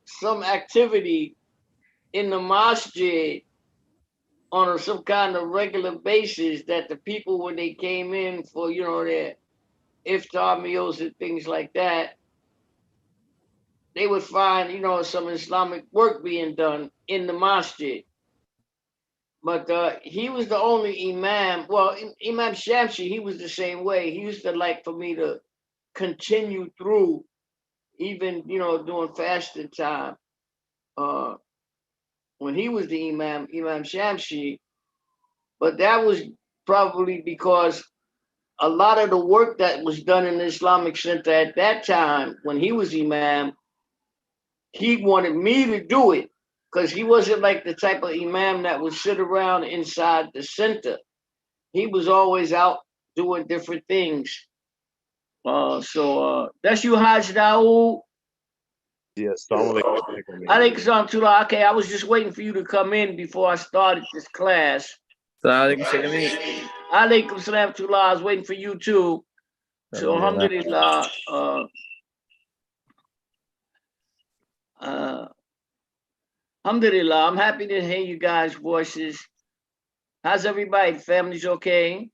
some activity in the masjid on some kind of regular basis that the people, when they came in for, their iftar meals and things like that, they would find, some Islamic work being done in the masjid. But he was the only imam. Well, Imam Shamsi, he was the same way. He used to like for me to continue through, even during fasting time. When he was the Imam Shamsi, but that was probably because a lot of the work that was done in the Islamic Center at that time, when he was Imam, he wanted me to do it because he wasn't like the type of Imam that would sit around inside the center. He was always out doing different things. So that's you, Haj Dawood. Yes, Assalamu Alaikum salam tullah. Okay, I was just waiting for you to come in before I started this class. Assalamu alaikum, Shaykh Ameen. Alaikum salam tullah. I was waiting for you too. So alhamdulillah. Alhamdulillah, I'm happy to hear you guys' voices. How's everybody? Family's okay?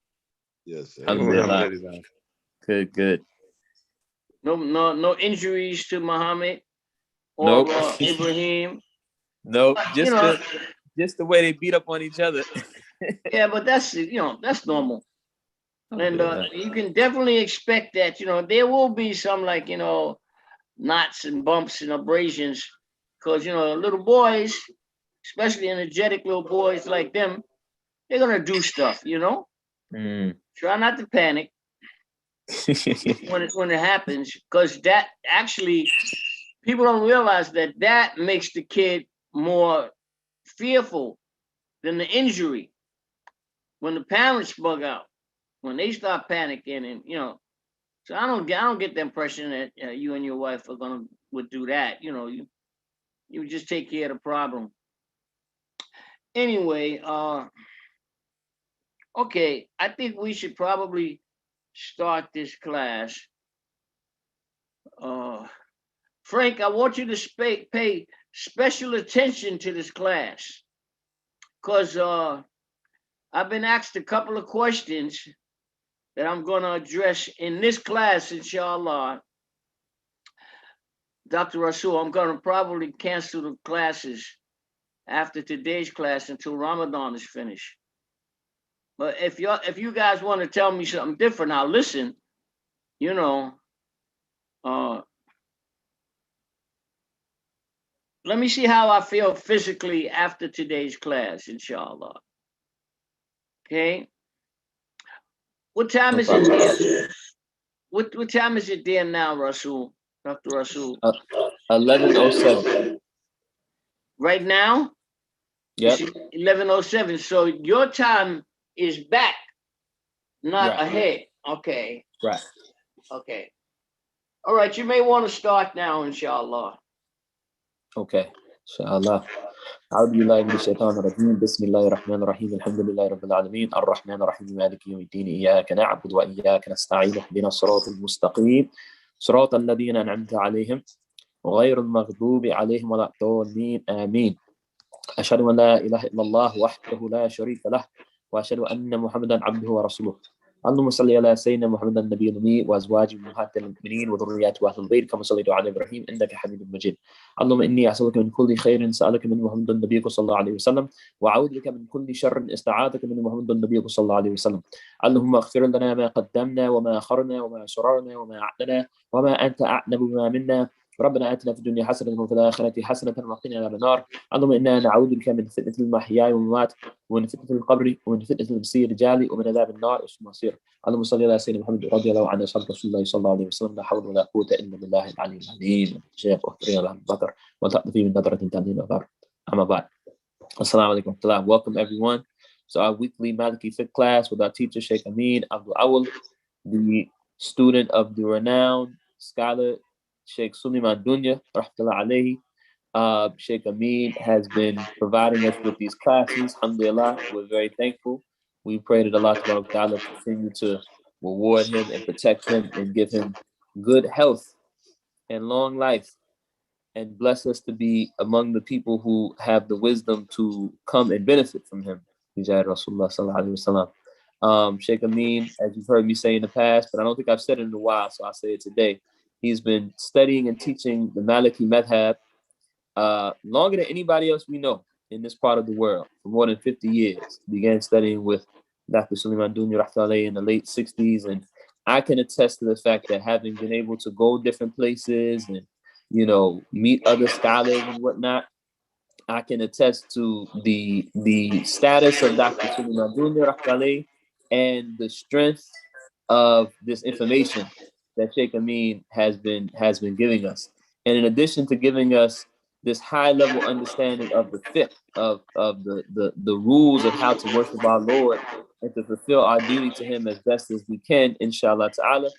Yes. Alhamdulillah. Good. No injuries to Muhammad or Nope. Ibrahim. Nope. Just the way they beat up on each other. Yeah, but that's that's normal. And you can definitely expect that. There will be some knots and bumps and abrasions, because little boys, especially energetic little boys like them, they're gonna do stuff. Try not to panic when it happens, because that actually, people don't realize that makes the kid more fearful than the injury. When the parents bug out, when they start panicking, and so I don't get the impression that you and your wife would do that. You just take care of the problem. Anyway, okay, I think we should probably start this class. Frank, I want you to pay special attention to this class, because I've been asked a couple of questions that I'm going to address in this class, inshallah. Dr. Rasul, I'm going to probably cancel the classes after today's class until Ramadan is finished. But if you guys want to tell me something different, I'll listen. Let me see how I feel physically after today's class, inshallah. Okay. What time is it there? What time is it there now, Rasul? Dr. Rasul? 11:07. Right now? Yep. 11:07. So your time is back, not ahead. Okay. Right. Okay. All right. You may want to start now, inshallah. Okay. Inshallah. أعوذ بالله من الشيطان الرجيم بسم الله الرحمن الرحيم الحمد لله رب العالمين الرحمن الرحيم مالك يوم الدين إياك نعبد وإياك نستعين اهدنا الصراط المستقيم صراط الذين أنعمت عليهم غير المغضوب عليهم ولا الضالين آمين أشهد أن لا إله إلا الله وحده لا شريك له وأشهد أن محمدا عبده ورسوله اللهم صل على سيدنا محمد النبي الأمي وأزواجه أمهات المؤمنين وذرياته وأهل البيت كما صليت على إبراهيم إنك حميد مجيد اللهم إني أسألك من كل خير سألك من محمد النبي صلى الله عليه وسلم وأعوذ بك من كل شر استعاذك من محمد النبي صلى الله عليه وسلم اللهم اغفر لنا ما قدمنا وما أخرنا وما أسررنا وما أعلنا وما أنت أعلم بما منا ربنا آتنا في الدنيا حسنة وفي الآخرة حسنة وقنا عذاب النار اللهم إنا نعوذ بك من فتنة المحيا والممات ومن فتنة القبر ومن فتنة المسير الرجال ومن عذاب النار اسم المصير اللهم صل على سيدنا محمد رضي الله عنه صلى رسول الله صلى الله عليه وسلم لا حول ولا قوة إلا بالله العلي العظيم شيخ واخترنا له البكر وتأتي من نظرة تهدينا الغار أما بعد السلام عليكم ورحمة الله. Welcome everyone. So our weekly Maliki Fiqh class with our teacher Shaykh Ameen Abdul Awal, the student of the renowned scholar Shaykh Suleiman Dunya, rahmatullahi alayhi. Shaykh Ameen has been providing us with these classes. Alhamdulillah, we're very thankful. We pray that Allah Ta'ala continue to reward him and protect him and give him good health and long life and bless us to be among the people who have the wisdom to come and benefit from him. Rasulullah sallallahu alaihi wasallam. Shaykh Ameen, as you've heard me say in the past, but I don't think I've said it in a while, so I'll say it today. He's been studying and teaching the Maliki madhab longer than anybody else we know in this part of the world, for more than 50 years. Began studying with Dr. Suleiman Dunya Rahtaleh in the late 60s, and I can attest to the fact that having been able to go different places and, you know, meet other scholars and whatnot, I can attest to the status of Dr. Suleiman Dunya Rahtaleh and the strength of this information that Shaykh Ameen has been giving us. And in addition to giving us this high level understanding of the fiqh, of the rules of how to worship our Lord and to fulfill our duty to him as best as we can, inshallah ta'ala,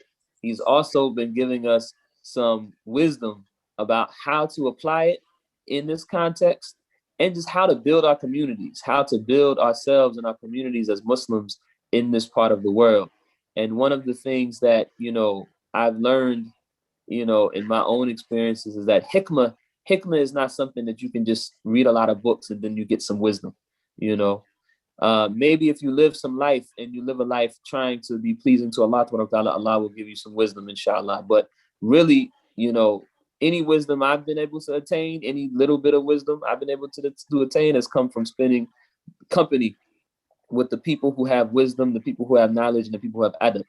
he's also been giving us some wisdom about how to apply it in this context, and just how to build our communities, how to build ourselves and our communities as Muslims in this part of the world. And one of the things that, you know, I've learned, you know, in my own experiences is that hikmah is not something that you can just read a lot of books and then you get some wisdom, you know. Maybe if you live some life and you live a life trying to be pleasing to Allah, Allah will give you some wisdom, inshallah. But really, you know, any wisdom I've been able to attain, any little bit of wisdom I've been able to attain has come from spending company with the people who have wisdom, the people who have knowledge, and the people who have adab.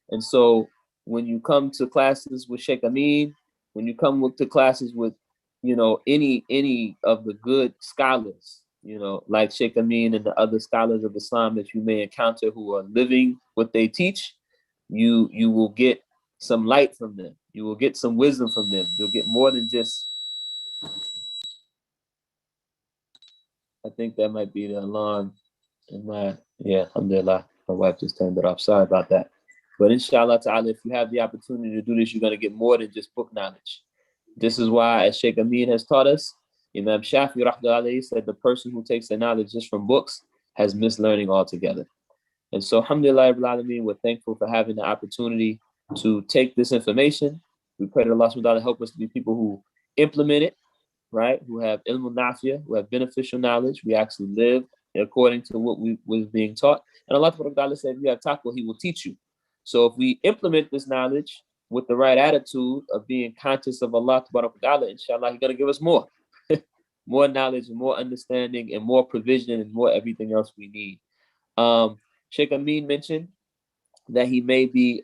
And so when you come to classes with Shaykh Ameen, when you come to classes with, you know, any of the good scholars, you know, like Shaykh Ameen and the other scholars of Islam that you may encounter who are living what they teach, you will get some light from them. You will get some wisdom from them. You'll get more than just, I think that might be the alarm in my, yeah, alhamdulillah, my wife just turned it off. Sorry about that. But inshallah ta'ala, if you have the opportunity to do this, you're going to get more than just book knowledge. This is why, as Shaykh Ameen has taught us, Imam Shafi rahmatullahi said the person who takes their knowledge just from books has missed learning altogether. And so, alhamdulillah, we're thankful for having the opportunity to take this information. We pray that Allah subhanahu wa ta'ala help us to be people who implement it, right? Who have ilm al-nafiyah, who have beneficial knowledge. We actually live according to what was being taught. And Allah subhanahu wa ta'ala said, if you have taqwa, he will teach you. So if we implement this knowledge with the right attitude of being conscious of Allah subhanahu wa ta'ala, inshallah, he's going to give us more. More knowledge and more understanding and more provision and more everything else we need. Shaykh Ameen mentioned that he may be,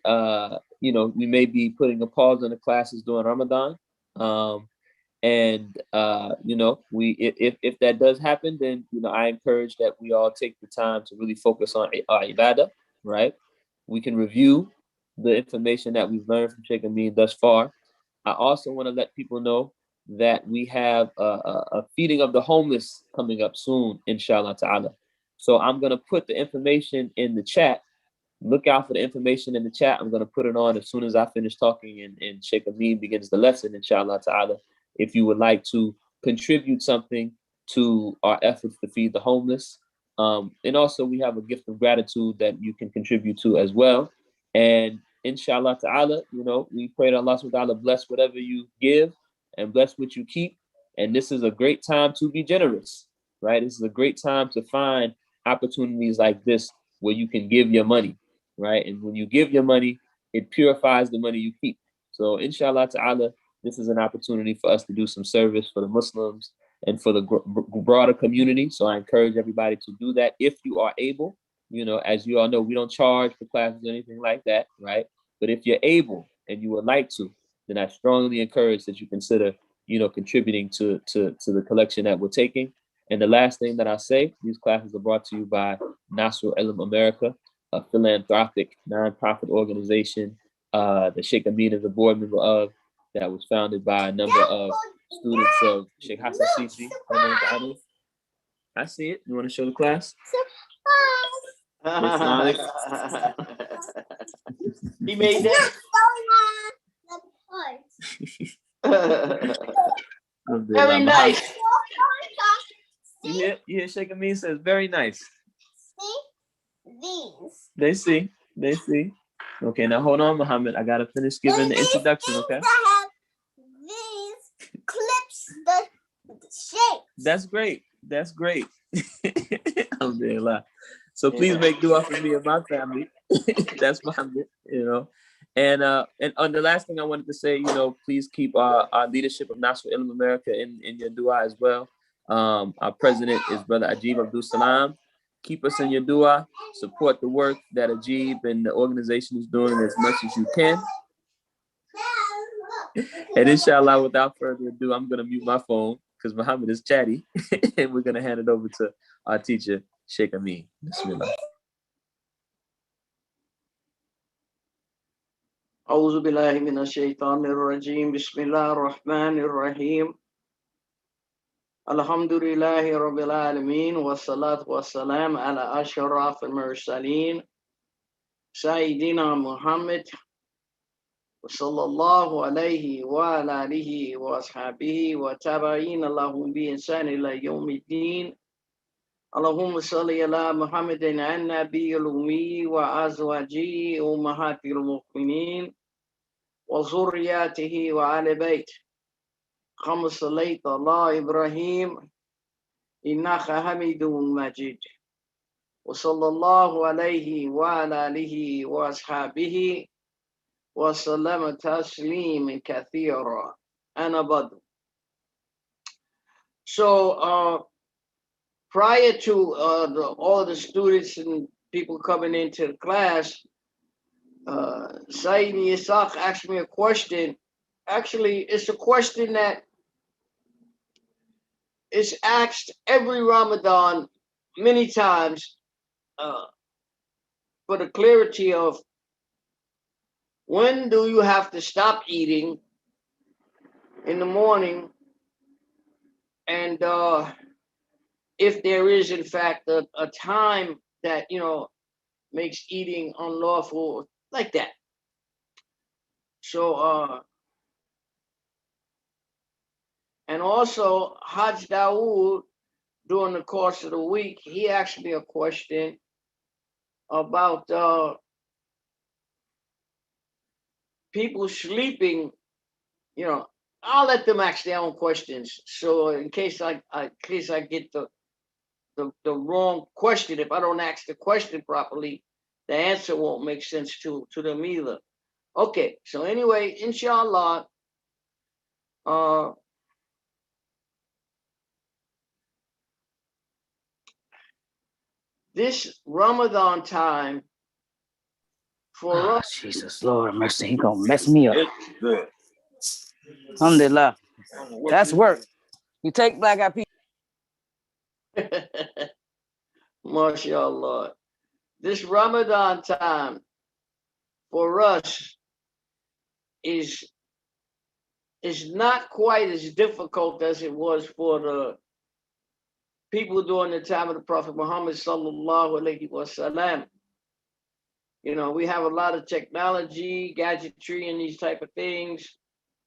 you know, we may be putting a pause on the classes during Ramadan. You know, if that does happen, then, you know, I encourage that we all take the time to really focus on our ibadah, right? We can review the information that we've learned from Shaykh Ameen thus far. I also want to let people know that we have a feeding of the homeless coming up soon, inshallah ta'ala. So I'm going to put the information in the chat. Look out for the information in the chat. I'm going to put it on as soon as I finish talking and Shaykh Ameen begins the lesson, inshallah ta'ala. If you would like to contribute something to our efforts to feed the homeless. And also we have a gift of gratitude that you can contribute to as well. And inshallah ta'ala, you know, we pray that Allah subhanahu wa ta'ala bless whatever you give and bless what you keep. And this is a great time to be generous, right? This is a great time to find opportunities like this where you can give your money, right? And when you give your money, it purifies the money you keep. So inshallah ta'ala, this is an opportunity for us to do some service for the Muslims and for the broader community. So I encourage everybody to do that if you are able. You know, as you all know, we don't charge for classes or anything like that, right? But if you're able and you would like to, then I strongly encourage that you consider, you know, contributing to the collection that we're taking. And the last thing that I say, these classes are brought to you by Nasr Ilm America, a philanthropic nonprofit organization that Shaykh Ameen is a board member of, that was founded by a number of students of Sheikh Hassan Sisi. I see it. You want to show the class? He made that. Very nice. You hear Shaykh Ameen says, very nice. These. They see. Okay, now hold on, Muhammad. I got to finish giving the introduction, okay? These clips That's great. That's great. Alhamdulillah. So please Yeah. make dua for me and my family. That's Muhammad, And on the last thing I wanted to say, please keep our leadership of Nasr Ilm America in your dua as well. Our president is Brother Ajib Abdul Salam. Keep us in your dua. Support the work that Ajib and the organization is doing as much as you can. And inshallah, without further ado, I'm going to mute my phone because Muhammad is chatty. And we're going to hand it over to our teacher, Shaykh Ameen. Bismillah. أعوذ بالله من الشيطان الرجيم بسم الله الرحمن الرحيم الحمد لله رب العالمين والصلاة والسلام على أشرف المرسلين سيدنا محمد صلى الله عليه وعلى آله وأصحابه وتابعين لهم بإحسان إلى يوم الدين اللهم صل على محمد النبي الأمي وأزواجه أمهات المؤمنين وذرياته وآل بيت كما صليت على إبراهيم إنك حميد مجيد وصلى الله عليه وعلى آله وأصحابه وسلم تسليما كثيرا أنا بدر. So prior to all the students and people coming into the class, Sayyid Isaac asked me a question. Actually, it's a question that is asked every Ramadan many times for the clarity of when do you have to stop eating in the morning, and if there is in fact a time that makes eating unlawful like that. So and also Hajj Dawood, during the course of the week, he asked me a question about people sleeping. I'll let them ask their own questions. So in case I get the wrong question, if I don't ask the question properly, the answer won't make sense to them either. Okay, so anyway, inshallah, this Ramadan time for us. Jesus, Lord mercy, he gonna mess me up. Alhamdulillah. That's work. You take black eyed people. MashaAllah. This Ramadan time for us is not quite as difficult as it was for the people during the time of the Prophet Muhammad sallallahu alaihi wasallam. We have a lot of technology, gadgetry, and these type of things.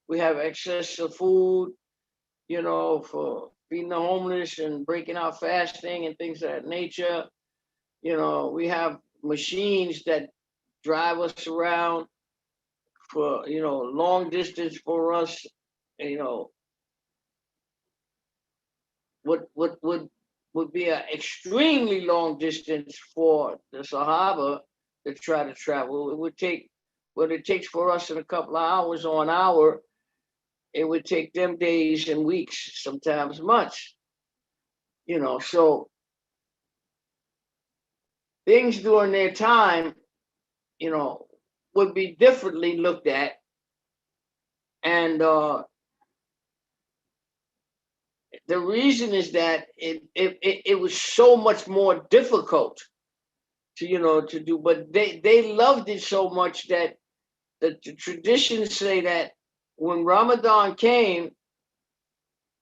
We have access to food, for feeding the homeless and breaking out fasting and things of that nature. We have machines that drive us around for, long distance for us. What would be an extremely long distance for the Sahaba to try to travel. It would take what it takes for us in a couple of hours or an hour. It would take them days and weeks, sometimes months. So things during their time, would be differently looked at. And the reason is that it was so much more difficult to do, but they loved it so much that the traditions say that when Ramadan came,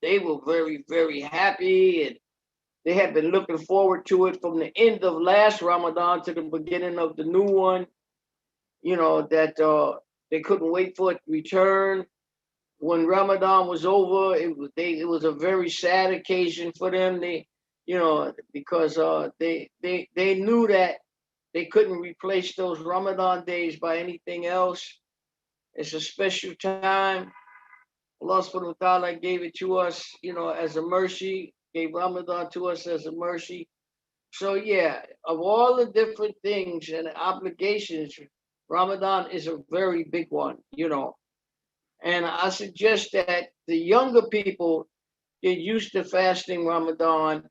they were very, very happy, and they had been looking forward to it from the end of last Ramadan to the beginning of the new one. That they couldn't wait for it to return. When Ramadan was over, it was a very sad occasion for them. Because they knew that they couldn't replace those Ramadan days by anything else. It's a special time. Allah subhanahu wa ta'ala gave it to us, as a mercy, gave Ramadan to us as a mercy. So yeah, of all the different things and obligations, Ramadan is a very big one, And I suggest that the younger people get used to fasting Ramadan,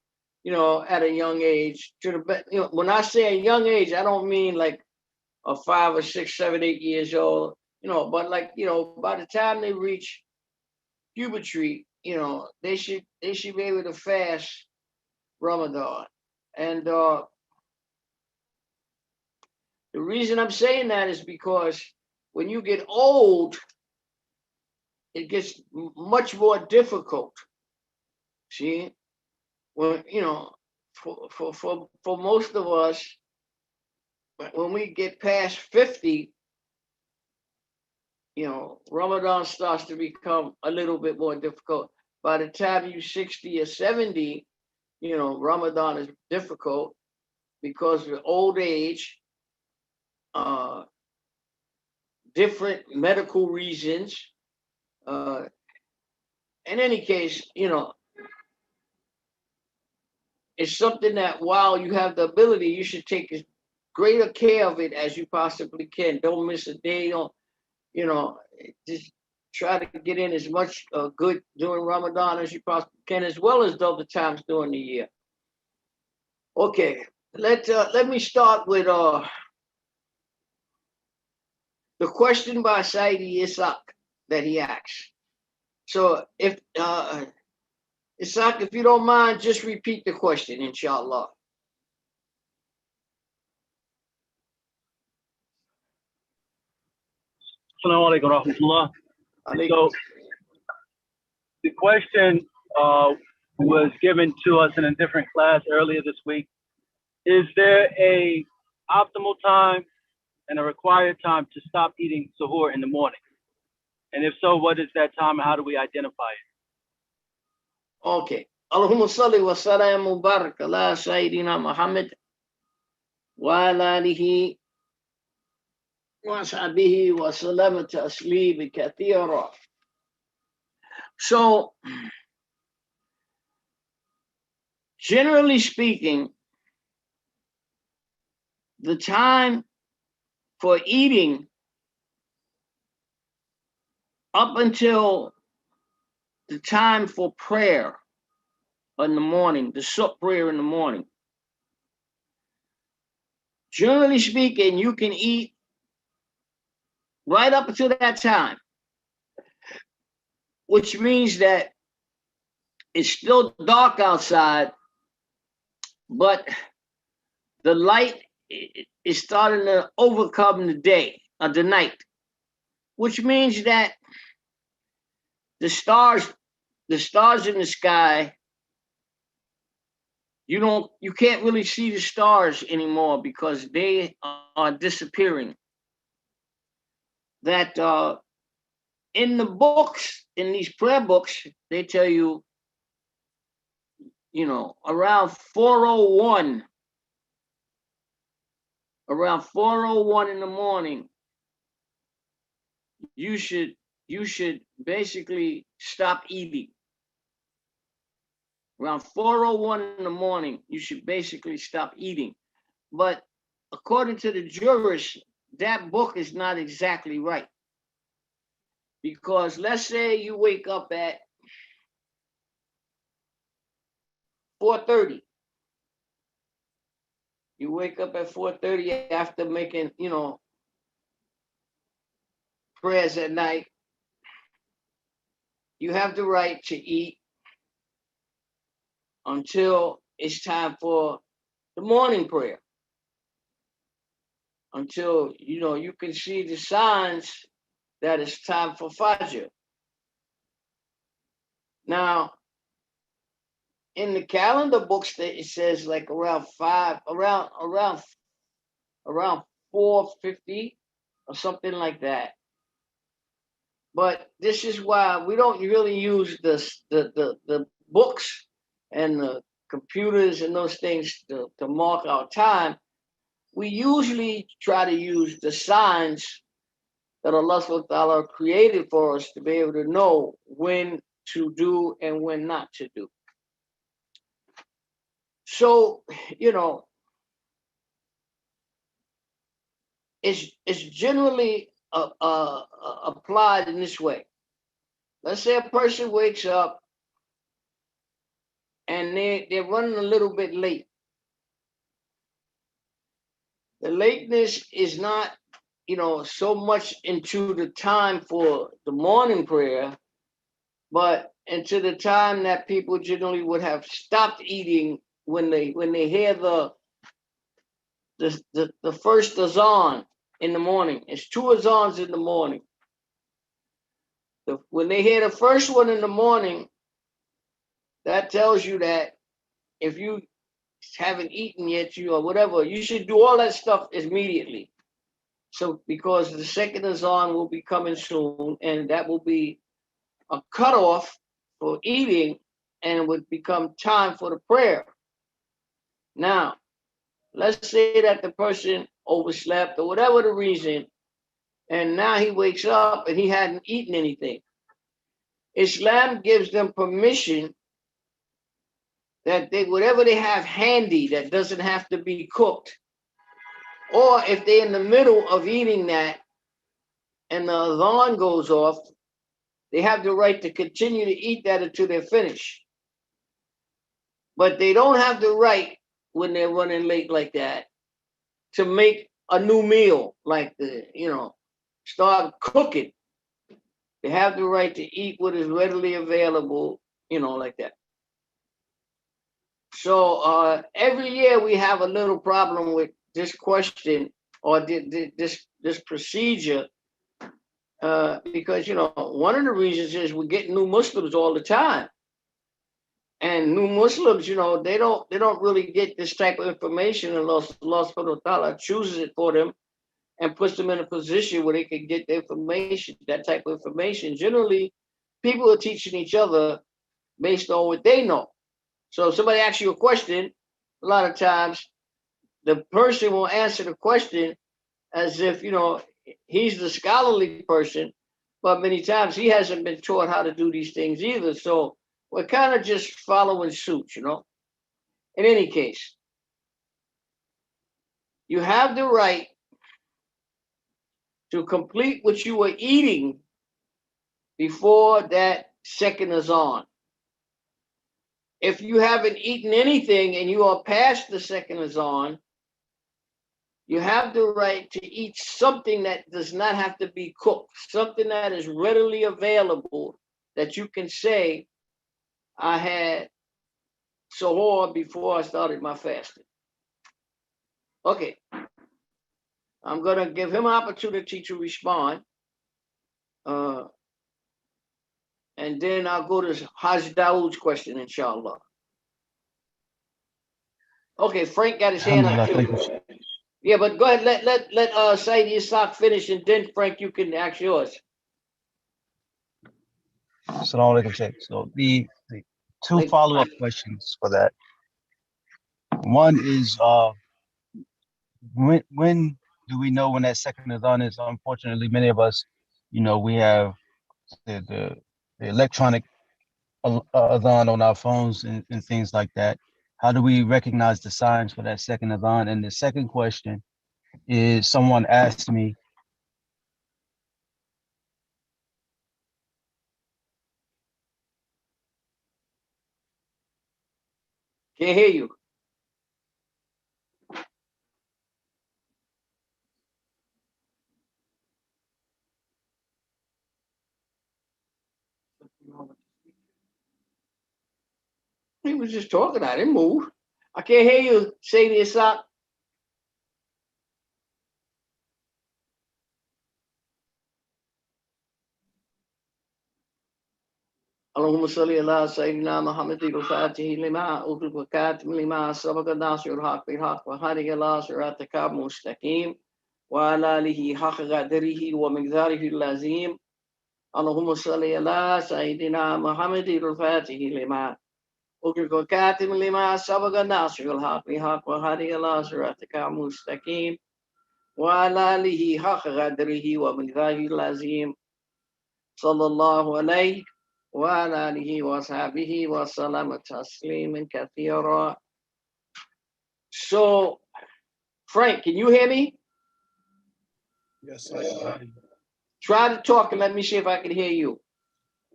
at a young age. When I say a young age, I don't mean like a 5 or 6, 7, 8 years old, but like, by the time they reach puberty, they should be able to fast Ramadan. And the reason I'm saying that is because when you get old, it gets much more difficult. See, when for most of us, when we get past 50, Ramadan starts to become a little bit more difficult. By the time you're 60 or 70, Ramadan is difficult because of old age, different medical reasons. In any case, it's something that while you have the ability, you should take as greater care of it as you possibly can. Don't miss a day. Just try to get in as much good during Ramadan as you possibly can, as well as the other times during the year. Okay, let me start with the question by Saidi Isaac that he asks. So if Isaac, if you don't mind, just repeat the question, inshallah. Assalamu alaikum rahmatullah. So the question was given to us in a different class earlier this week. Is there a optimal time and a required time to stop eating suhoor in the morning? And if so, what is that time and how do we identify it? Okay. Allahumma salli wa salam mubarak ala Sayyidina Muhammad wa ala alihi wa sahbihi wa salama taslim kathira. So, generally speaking, the time for eating up until the time for prayer in the morning, the subh prayer in the morning. Generally speaking, you can eat right up until that time, which means that it's still dark outside, but the light is starting to overcome the day or the night, which means that the stars in the sky, you can't really see the stars anymore because they are disappearing. That in the books, in these prayer books, they tell you, around 4:01 in the morning, you should basically stop eating. Around 4:01 in the morning, you should basically stop eating. But according to the jurists, that book is not exactly right. Because let's say you wake up at 4:30. You wake up at 4:30 after making, prayers at night. You have the right to eat until it's time for the morning prayer. Until, you can see the signs that it's time for Fajr. Now, in the calendar books, it says like around 4:50 or something like that. But this is why we don't really use the books and the computers and those things to mark our time. We usually try to use the signs that Allah subhanahu wa ta'ala created for us to be able to know when to do and when not to do. So, it's generally applied in this way. Let's say a person wakes up and they're running a little bit late. The lateness is not, so much into the time for the morning prayer, but into the time that people generally would have stopped eating when they hear the first azan in the morning. It's 2 azans in the morning. When they hear the first one in the morning, that tells you that if you haven't eaten yet, or whatever, you should do all that stuff immediately. So because the second azan will be coming soon, and that will be a cutoff for eating, and it would become time for the prayer. Now, let's say that the person overslept or whatever the reason, and now he wakes up and he hadn't eaten anything. Islam gives them permission that whatever they have handy that doesn't have to be cooked, or if they're in the middle of eating that and the adhan goes off, they have the right to continue to eat that until they're finished. But they don't have the right, when they're running late like that, to make a new meal, like start cooking. They have the right to eat what is readily available, like that. So every year we have a little problem with this question or this procedure, because one of the reasons is we get new Muslims all the time, and new Muslims, they don't really get this type of information unless Allah subhanahu wa ta'ala chooses it for them and puts them in a position where they can get the information, that type of information. Generally, people are teaching each other based on what they know. So if somebody asks you a question, a lot of times the person will answer the question as if, he's the scholarly person, but many times he hasn't been taught how to do these things either. So we're kind of just following suit, In any case, you have the right to complete what you were eating before that second azan. If you haven't eaten anything and you are past the second azan, you have the right to eat something that does not have to be cooked, something that is readily available, that you can say, I had sahur before I started my fasting. Okay. I'm going to give him an opportunity to respond. And then I'll go to Haj Dawood's question, inshallah. Okay, Frank got his hand up too. Yeah, but go ahead, let Said Isaac finish, and then Frank, you can ask yours. Assalamu alaikum, Shaykh. So the two follow-up questions for that. One is when do we know when that second adhan is? Unfortunately, many of us, we have the electronic adhan on our phones and things like that. How do we recognize the signs for that second adhan? And the second question is, someone asked me, can't hear you. He was just talking. I didn't move. I can't hear you. Say this up. اللهم صل على سيدنا محمد الفاتح لما أغلق وكاتم لما سبق الناصر الحق بالحق وهادي إلى صراطك المستقيم وعلى آله حق قدره ومقداره اللازم. اللهم صل على سيدنا محمد الفاتح لما أغلق وكاتم لما سبق الناصر الحق بالحق وهادي إلى صراطك المستقيم وعلى آله حق قدره ومقداره العظيم صلى الله عليه وعلى آله وصحبه وسلم تسليما كثيرا. So, Frank, can you hear me? Yes, I can. Try to talk and let me see if I can hear you.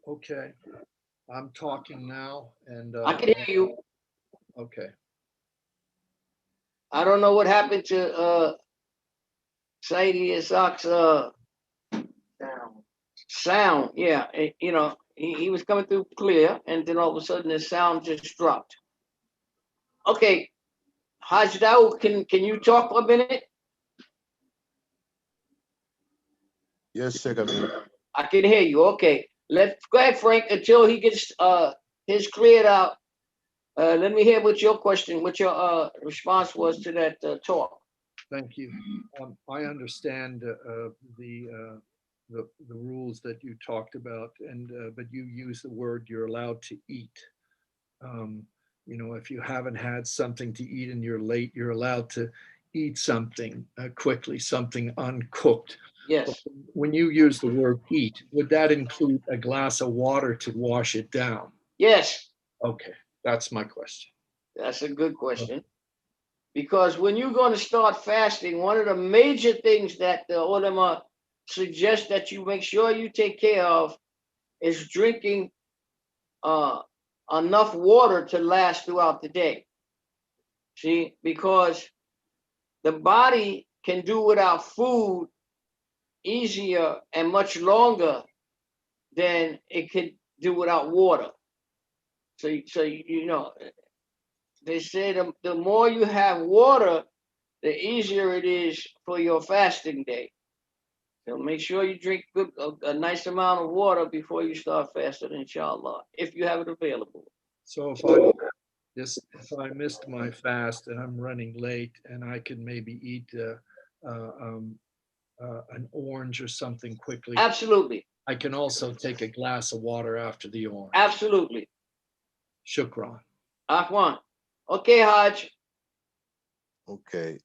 Okay, I'm talking now, and I can hear you. okay. I don't know what happened to Saidi Isak's sound. Yeah, you know, he was coming through clear, and then all of a sudden the sound just dropped. Okay, Haj Daoud, can you talk for a minute? Yes, Sheikh Ameen. I can hear you. Okay, let's go ahead, Frank, until he gets his cleared out. Let me hear what your question, what your response was to that talk. Thank you. I understand the rules that you talked about, and but you use the word you're allowed to eat. You know, if you haven't had something to eat and you're late, you're allowed to eat something quickly, something uncooked. Yes. When you use the word eat, would that include a glass of water to wash it down? Yes. Okay, that's my question. That's a good question. Because when you're going to start fasting, one of the major things that the ulama suggest that you make sure you take care of is drinking enough water to last throughout the day. See, because the body can do without food easier and much longer than it could do without water. So you know, they say the more you have water, the easier it is for your fasting day. So make sure you drink a nice amount of water before you start fasting, inshallah, if you have it available. So if I missed my fast and I'm running late, and I could maybe eat an orange or something quickly, Absolutely. I can also take a glass of water after the orange. Absolutely. Shukran. Ahwan. Okay, Haj. Okay.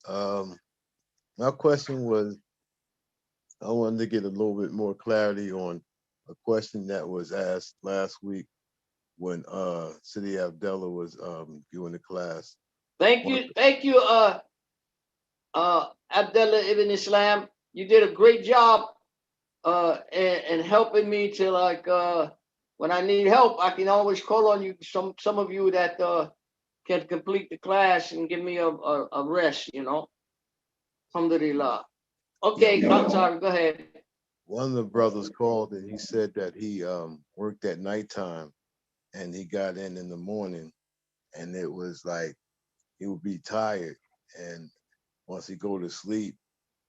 My question was, I wanted to get a little bit more clarity on a question that was asked last week when Sidi Abdullah was doing the class. Thank you, Abdullah ibn Islam. You did a great job in helping me to when I need help, I can always call on you. Some of you that can complete the class and give me a rest, you know. Alhamdulillah. Okay, sorry, go ahead. One of the brothers called and he said that he worked at nighttime and he got in the morning, and it was like he would be tired, and once he go to sleep,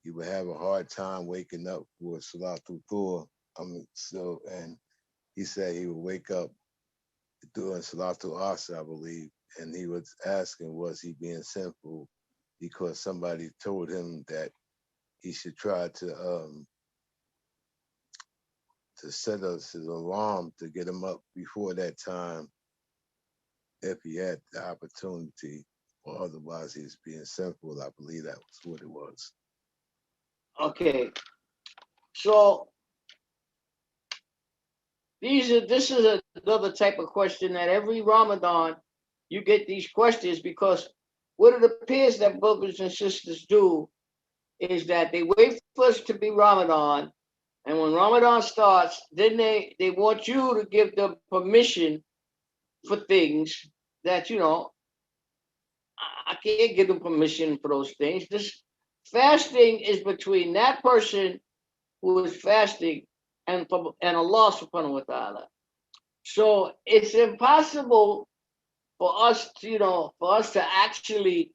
he would have a hard time waking up for Salatul Dhuhr. And he said he would wake up doing Salatul Asr, I believe, and he was asking, was he being sinful because somebody told him that he should try to set us his alarm to get him up before that time if he had the opportunity, or otherwise he's being sinful. I believe that was what it was. Okay. So this is another type of question that every Ramadan you get these questions, because what it appears that brothers and sisters do is that they wait for us to be Ramadan, and when Ramadan starts, then they want you to give them permission for things that, you know, I can't give them permission for those things. This fasting is between that person who is fasting and Allah subhanahu wa ta'ala. So it's impossible for us to, for us to actually,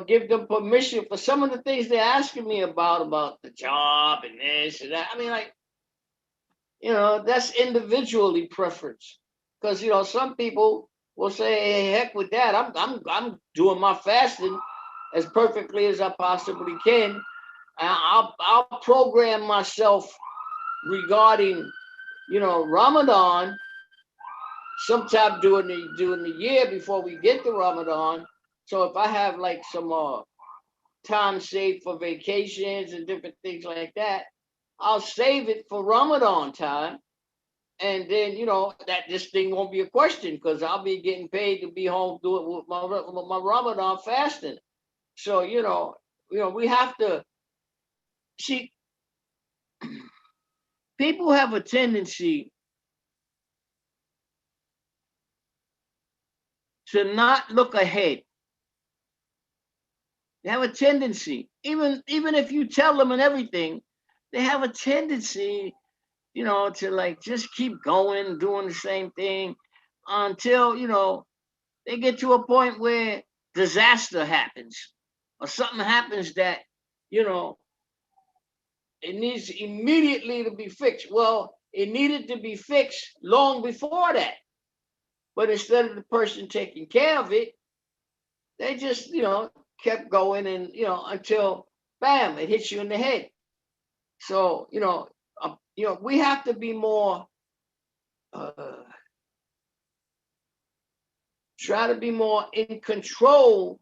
give them permission for some of the things they're asking me about the job and this and that. I mean, like, that's individually preference. Because, some people will say, hey, heck with that. I'm doing my fasting as perfectly as I possibly can. And I'll program myself regarding, Ramadan sometime during the year before we get to Ramadan. So if I have like some time saved for vacations and different things like that, I'll save it for Ramadan time. And then, that this thing won't be a question because I'll be getting paid to be home, do it with my Ramadan fasting. So, we have to see, people have a tendency to not look ahead. They have a tendency, even if you tell them and everything, they have a tendency, to like just keep going, doing the same thing until, they get to a point where disaster happens or something happens that, it needs immediately to be fixed. Well, it needed to be fixed long before that. But instead of the person taking care of it, they just, kept going and, until bam, it hits you in the head. So, we have to be more, try to be more in control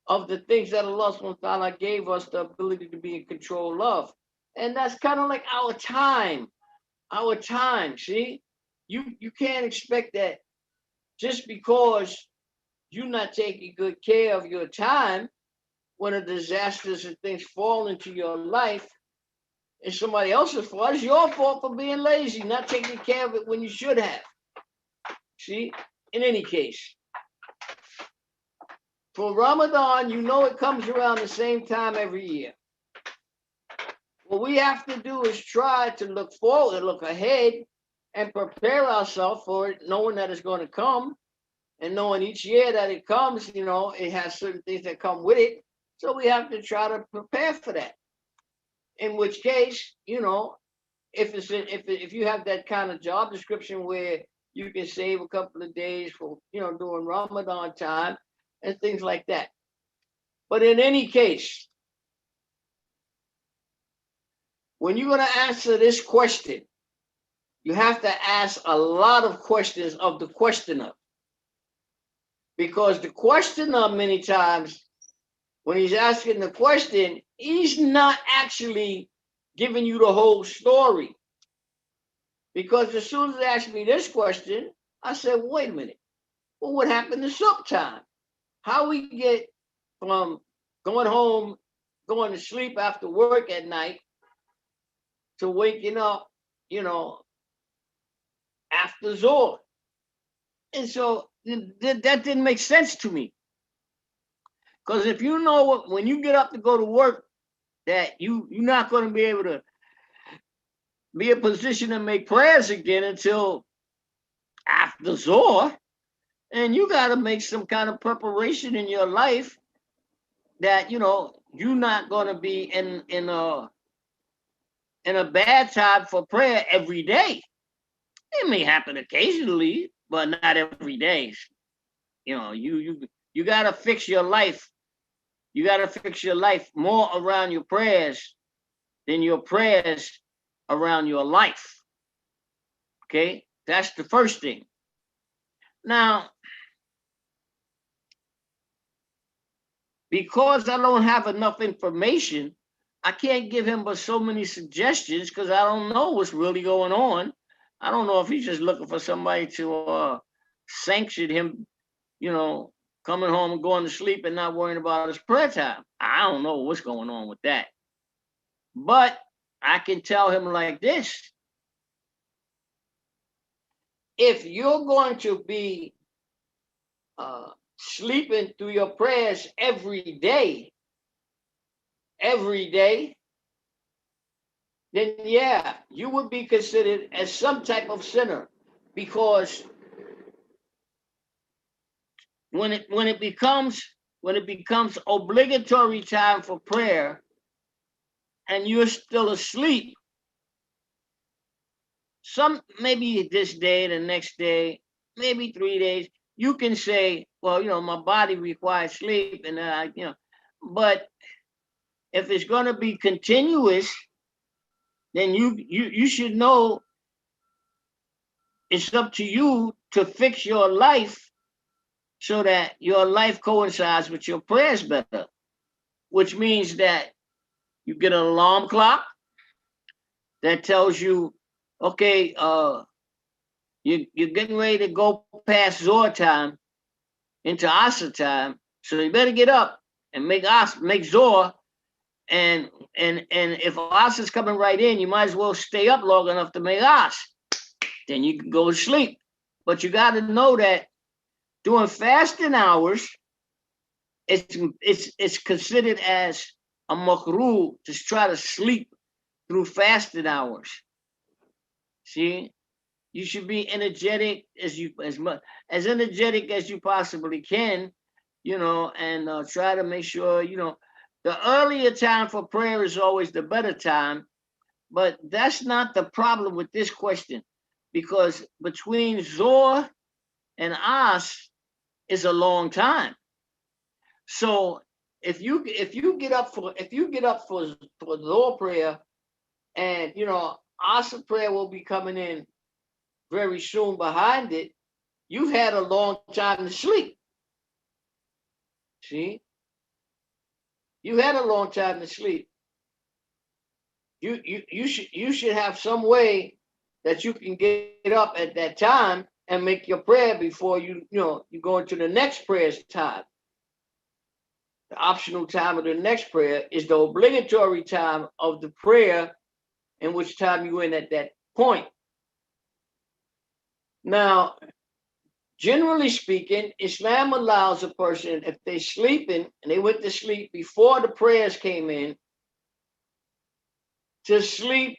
of the things that Allah subhanahu wa ta'ala gave us the ability to be in control of. And that's kind of like our time. See, you can't expect that just because you're not taking good care of your time when a disasters and things fall into your life, it's somebody else's fault. It's your fault for being lazy, not taking care of it when you should have. See, in any case, for Ramadan, it comes around the same time every year. What we have to do is try to look forward, look ahead, and prepare ourselves for it, knowing that it's going to come, and knowing each year that it comes, it has certain things that come with it. So we have to try to prepare for that. In which case, if you have that kind of job description where you can save a couple of days for, during Ramadan time and things like that. But in any case, when you're going to answer this question, you have to ask a lot of questions of the questioner. Because the questioner, many times, when he's asking the question, he's not actually giving you the whole story. Because as soon as they asked me this question, I said, wait a minute. Well, what happened to soup time? How we get from going home, going to sleep after work at night to waking up, after Zohar. And so that didn't make sense to me. Because if you know when you get up to go to work, that you're not going to be able to be in a position to make prayers again until after Zohar, and you got to make some kind of preparation in your life that you're not going to be in a bad time for prayer every day. It may happen occasionally, but not every day. You got to fix your life. You got to fix your life more around your prayers than your prayers around your life. Okay, that's the first thing. Now, because I don't have enough information, I can't give him but so many suggestions because I don't know what's really going on. I don't know if he's just looking for somebody to sanction him, coming home and going to sleep and not worrying about his prayer time. I don't know what's going on with that. But I can tell him like this. If you're going to be sleeping through your prayers every day, then yeah, you would be considered as some type of sinner, because when it becomes obligatory time for prayer and you're still asleep, maybe this day, the next day, maybe 3 days, you can say, well, my body requires sleep, and but if it's going to be continuous, then you should know it's up to you to fix your life so that your life coincides with your prayers better. which means that you get an alarm clock that tells you, okay, you're getting ready to go past Zohar time into Asr time, so you better get up and make Zohar, and if Asr is coming right in, you might as well stay up long enough to make Asr. Then you can go to sleep. But you got to know that during fasting hours, it's considered as a makruh to try to sleep through fasting hours. See, you should be energetic as energetic as you possibly can, and try to make sure, the earlier time for prayer is always the better time. But that's not the problem with this question, because between Zohar and As is a long time. So if you get up for Zohar prayer, and Asr prayer will be coming in very soon behind it, you've had a long time to sleep. See, you had a long time to sleep. You should have some way that you can get up at that time and make your prayer before you go into the next prayer's time. The optional time of the next prayer is the obligatory time of the prayer, in which time you're in at that point. Now, generally speaking, Islam allows a person, if they're sleeping and they went to sleep before the prayers came in, to sleep.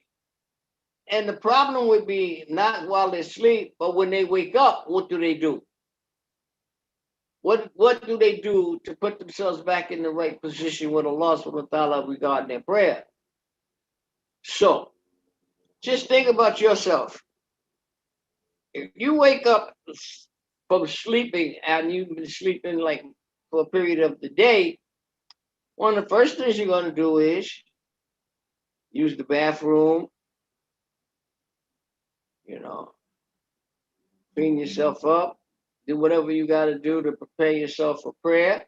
And the problem would be not while they sleep, but when they wake up, what do they do? What do they do to put themselves back in the right position with Allah subhanahu wa ta'ala regarding their prayer? So just think about yourself. If you wake up from sleeping and you've been sleeping like for a period of the day, one of the first things you're going to do is use the bathroom, clean yourself up, do whatever you got to do to prepare yourself for prayer.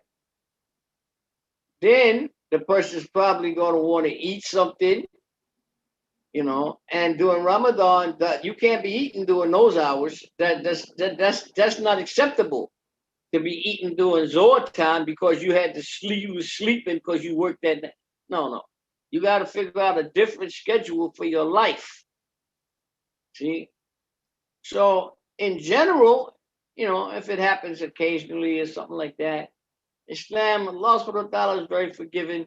Then the person's probably going to want to eat something, and during Ramadan, that you can't be eating during those hours. That's not acceptable to be eating during Zohar time because you had to sleep. You were sleeping because you worked that night. No. You got to figure out a different schedule for your life. See? So in general, if it happens occasionally or something like that, Islam, Allah subhanahu wa ta'ala is very forgiving.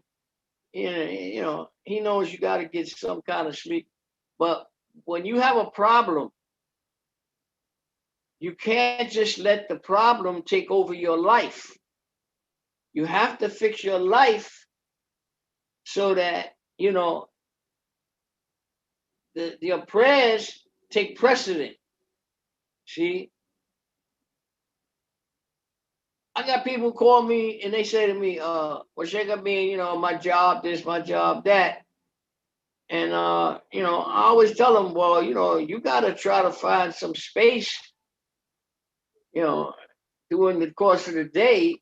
He knows you got to get some kind of sleep. But when you have a problem, you can't just let the problem take over your life. You have to fix your life so that, your prayers take precedent. See? I got people call me and they say to me, well, Shaykh Ameen, my job this, my job that. And, I always tell them, well, you got to try to find some space, during the course of the day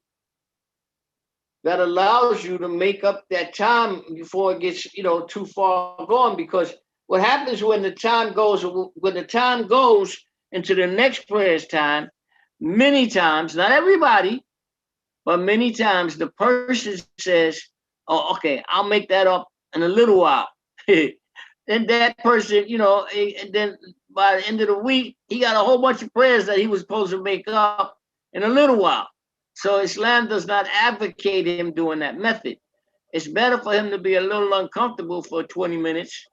that allows you to make up that time before it gets, too far gone. Because what happens when the time goes into the next prayer's time, many times, not everybody, but many times the person says, oh, okay, I'll make that up in a little while. And that person, and then by the end of the week, he got a whole bunch of prayers that he was supposed to make up in a little while. So Islam does not advocate him doing that method. It's better for him to be a little uncomfortable for 20 minutes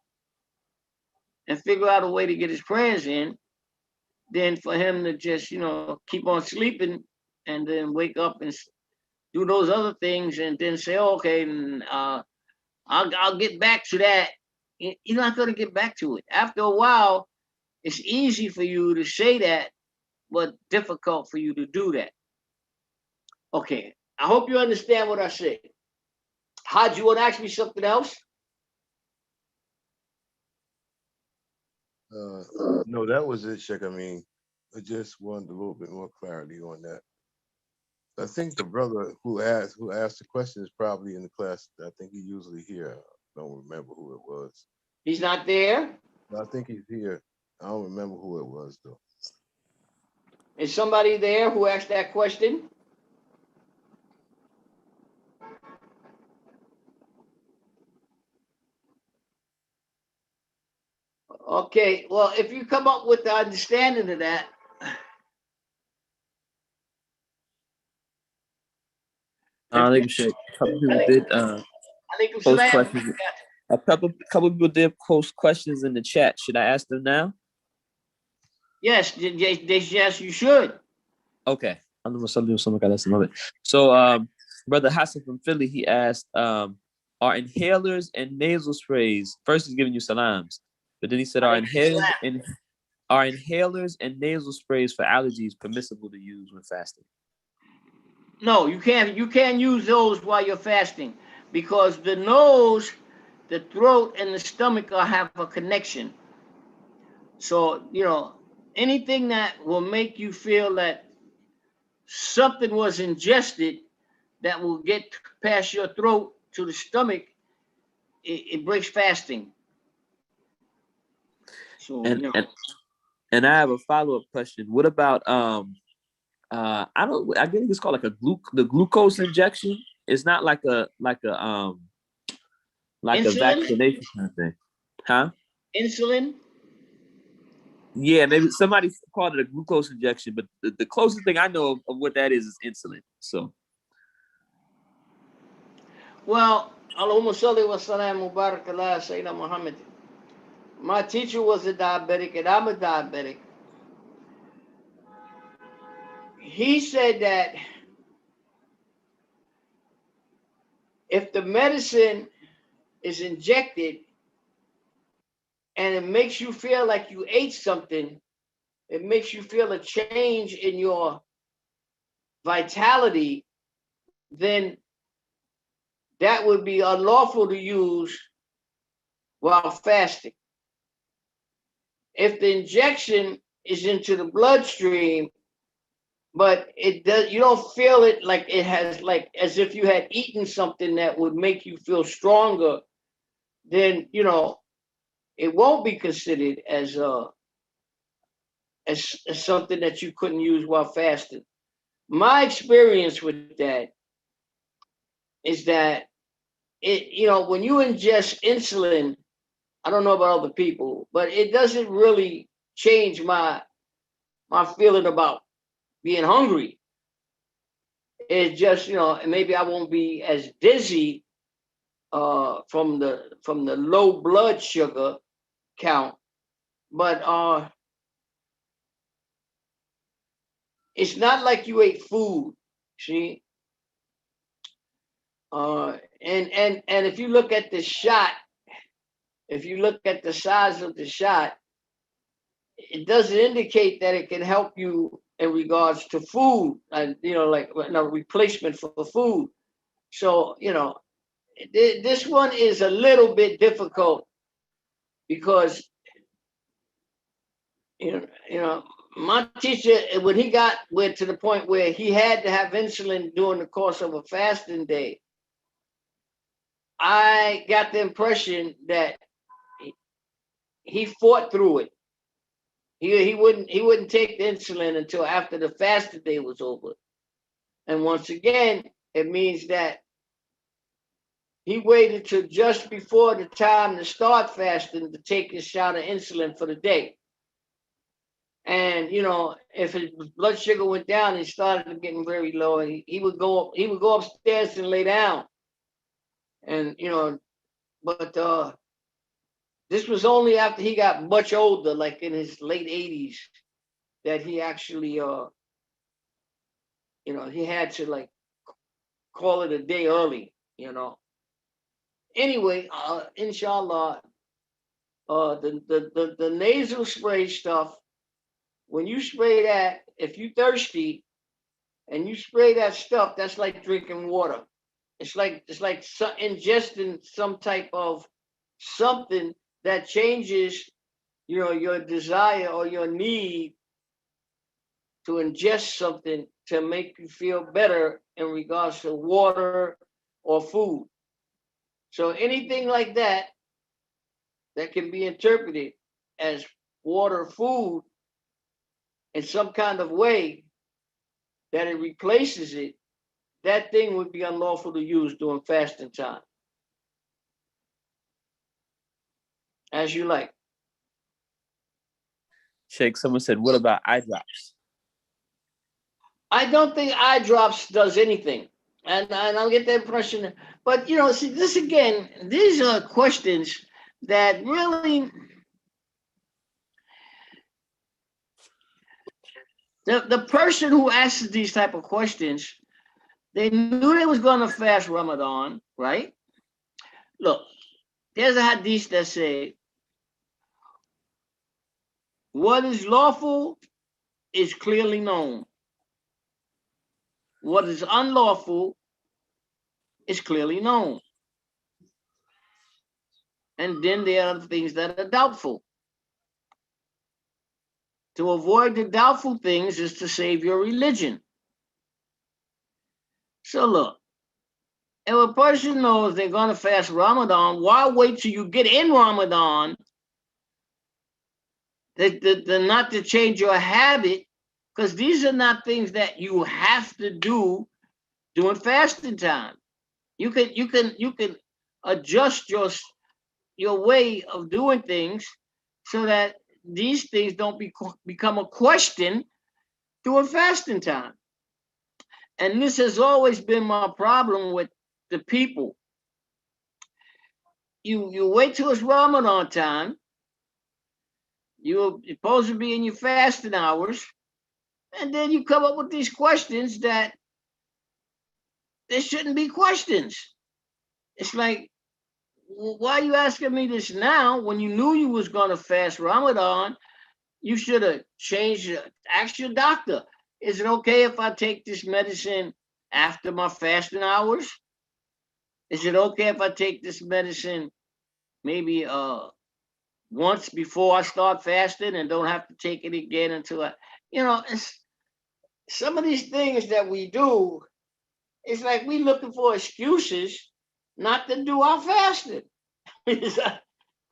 and figure out a way to get his prayers in than for him to just, keep on sleeping and then wake up and do those other things and then say, oh, okay, I'll get back to that. You're not going to get back to it. After a while, it's easy for you to say that, but difficult for you to do that. Okay, I hope you understand what I said. How'd you want to ask me something else? No, that was it, Sheikh. I just wanted a little bit more clarity on that. I think the brother who asked the question is probably in the class. I think he's usually here. I don't remember who it was. He's not there? I think he's here. I don't remember who it was though. Is somebody there who asked that question? Okay, well, if you come up with the understanding of that, I think Shaykh. A couple people did Alaikum post salam. questions. A couple people did post questions in the chat. Should I ask them now? Yes, yes, you should. Okay. So, Brother Hassan from Philly, he asked, are inhalers and nasal sprays, first he's giving you salams, but then he said, are inhalers and nasal sprays for allergies permissible to use when fasting? No, you can't use those while you're fasting, because the nose, the throat, and the stomach have a connection. So, anything that will make you feel that something was ingested that will get past your throat to the stomach, it breaks fasting. So, and I have a follow-up question. What about I think it's called like the glucose injection. It's not like a insulin? vaccination kind of thing. Huh? Insulin? Yeah, maybe somebody called it a glucose injection, but the closest thing I know of what that is insulin. So, Well, Allahumma salli wa salam mubarak ala Sayyidina Muhammad. My teacher was a diabetic, and I'm a diabetic. He said that if the medicine is injected and it makes you feel like you ate something, it makes you feel a change in your vitality, then that would be unlawful to use while fasting. If the injection is into the bloodstream, but you don't feel it like it has, like as if you had eaten something that would make you feel stronger, then it won't be considered as something that you couldn't use while fasting. My experience with that is that when you ingest insulin, I don't know about other people, but it doesn't really change my feeling about being hungry. It's just, maybe I won't be as dizzy from the low blood sugar count, but it's not like you ate food, see. And if you look at the shot, if you look at the size of the shot, it doesn't indicate that it can help you in regards to food, and like a replacement for food. So this one is a little bit difficult because my teacher, when he went to the point where he had to have insulin during the course of a fasting day, I got the impression that he fought through it. He wouldn't take the insulin until after the fasting day was over. And once again, it means that he waited till just before the time to start fasting to take his shot of insulin for the day. And if his blood sugar went down, he started getting very low, and he would go upstairs and lay down. And but this was only after he got much older, like in his late 80s, that he actually he had to like call it a day early. Anyway, inshallah, the nasal spray stuff, when you spray that, if you thirsty and you spray that stuff, that's like drinking water. It's like ingesting some type of something that changes your desire or your need to ingest something to make you feel better in regards to water or food. So anything like that can be interpreted as water, food in some kind of way that it replaces it, that thing would be unlawful to use during fasting time. As you like. Shaykh, someone said, what about eye drops? I don't think eye drops does anything. And I'll get the impression. But, see, this again, these are questions that really, the person who asks these type of questions, they knew they was going to fast Ramadan, right? Look, there's a hadith that say, what is lawful is clearly known. What is unlawful is clearly known. And then there are things that are doubtful. To avoid the doubtful things is to save your religion. So look, if a person knows they're going to fast Ramadan, why wait till you get in Ramadan not to change your habit? Because these are not things that you have to do during fasting time. You can adjust your way of doing things so that these things don't become a question during fasting time. And this has always been my problem with the people. You wait till it's Ramadan time. You're supposed to be in your fasting hours, and then you come up with these questions that there shouldn't be questions. It's like, why are you asking me this now when you knew you was going to fast Ramadan? You should have changed. Ask your doctor, is it okay if I take this medicine after my fasting hours? Is it okay if I take this medicine maybe once before I start fasting and don't have to take it again until it's some of these things that we do, it's like we looking for excuses not to do our fasting.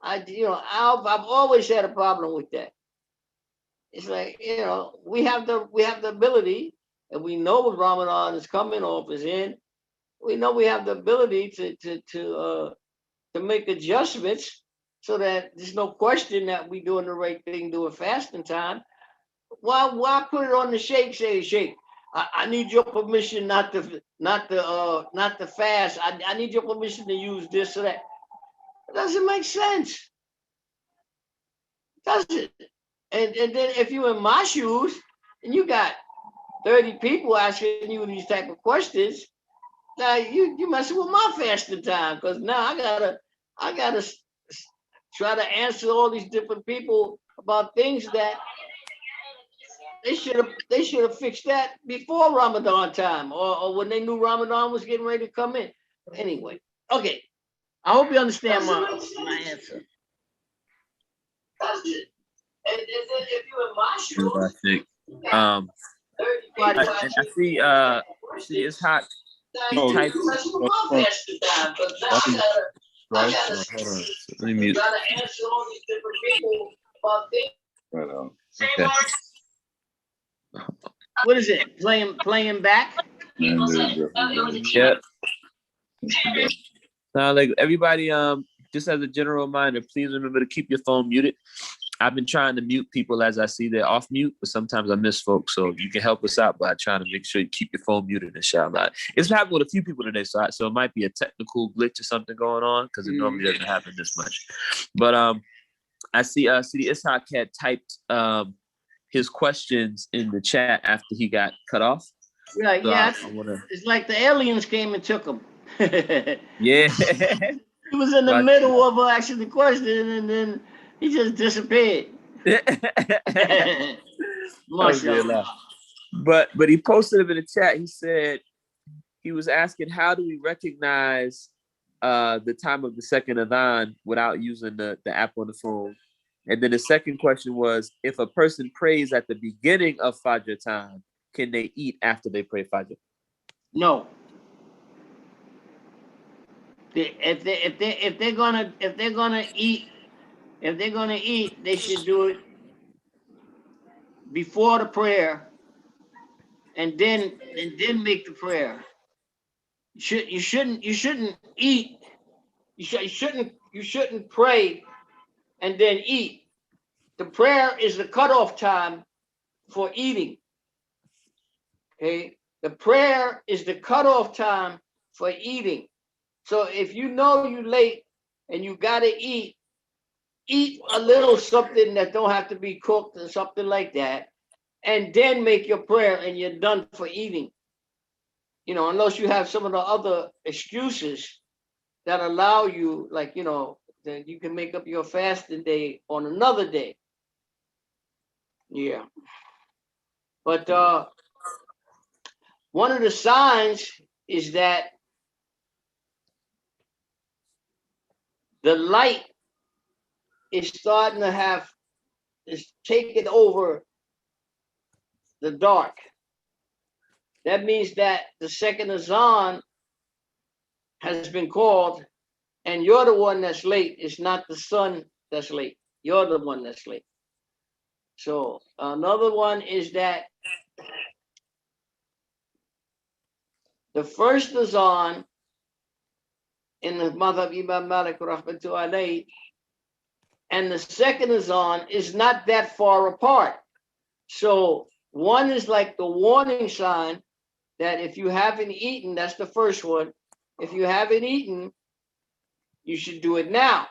I've always had a problem with that. It's like, we have the ability, and we know what Ramadan is coming off is in. We know we have the ability to make adjustments so that there's no question that we doing the right thing during fasting time. Why put it on the Shaykh? Say, Shaykh, I need your permission not to fast. I need your permission to use this or that. It doesn't make sense, does it? And then if you're in my shoes and you got 30 people asking you these type of questions, now you messing with my fasting time, because now I gotta try to answer all these different people about things that they should have fixed that before Ramadan time, or when they knew Ramadan was getting ready to come in. Anyway, okay. I hope you understand my answer. And then if you're in my shoes, I see it's hot. He typed. Right. Hold on. Let me mute. Right on. Okay. What is it? Playing back? Yeah. Now, like everybody, just as a general reminder, please remember to keep your phone muted. I've been trying to mute people as I see they're off mute, but sometimes I miss folks. So you can help us out by trying to make sure you keep your phone muted, inshallah. It's happened with a few people today, so it might be a technical glitch or something going on, because it normally doesn't happen this much. But I see Ishaq had typed his questions in the chat after he got cut off. Right, so yeah. It's like the aliens came and took him. Yeah. He was in the middle of asking the question, and then he just disappeared. But he posted it in the chat. He said he was asking, how do we recognize the time of the second adhan without using the app on the phone? And then the second question was, if a person prays at the beginning of Fajr time, can they eat after they pray Fajr? No. If they're gonna eat, they should do it before the prayer, and then make the prayer. You shouldn't eat. You shouldn't pray and then eat. The prayer is the cutoff time for eating. Okay, the prayer is the cutoff time for eating. So if you know you're late and you gotta eat a little something that don't have to be cooked or something like that, and then make your prayer and you're done for eating. You know, unless you have some of the other excuses that allow you, like, you know, that you can make up your fasting day on another day. Yeah. But one of the signs is that the light is starting to is taking over the dark. That means that the second azan has been called, and you're the one that's late. It's not the sun that's late. You're the one that's late. So another one is that the first azan in the madhab Imam Malik rahmatullahi alayhi and the second azan is not that far apart. So one is like the warning sign that if you haven't eaten, that's the first one. If you haven't eaten, you should do it now,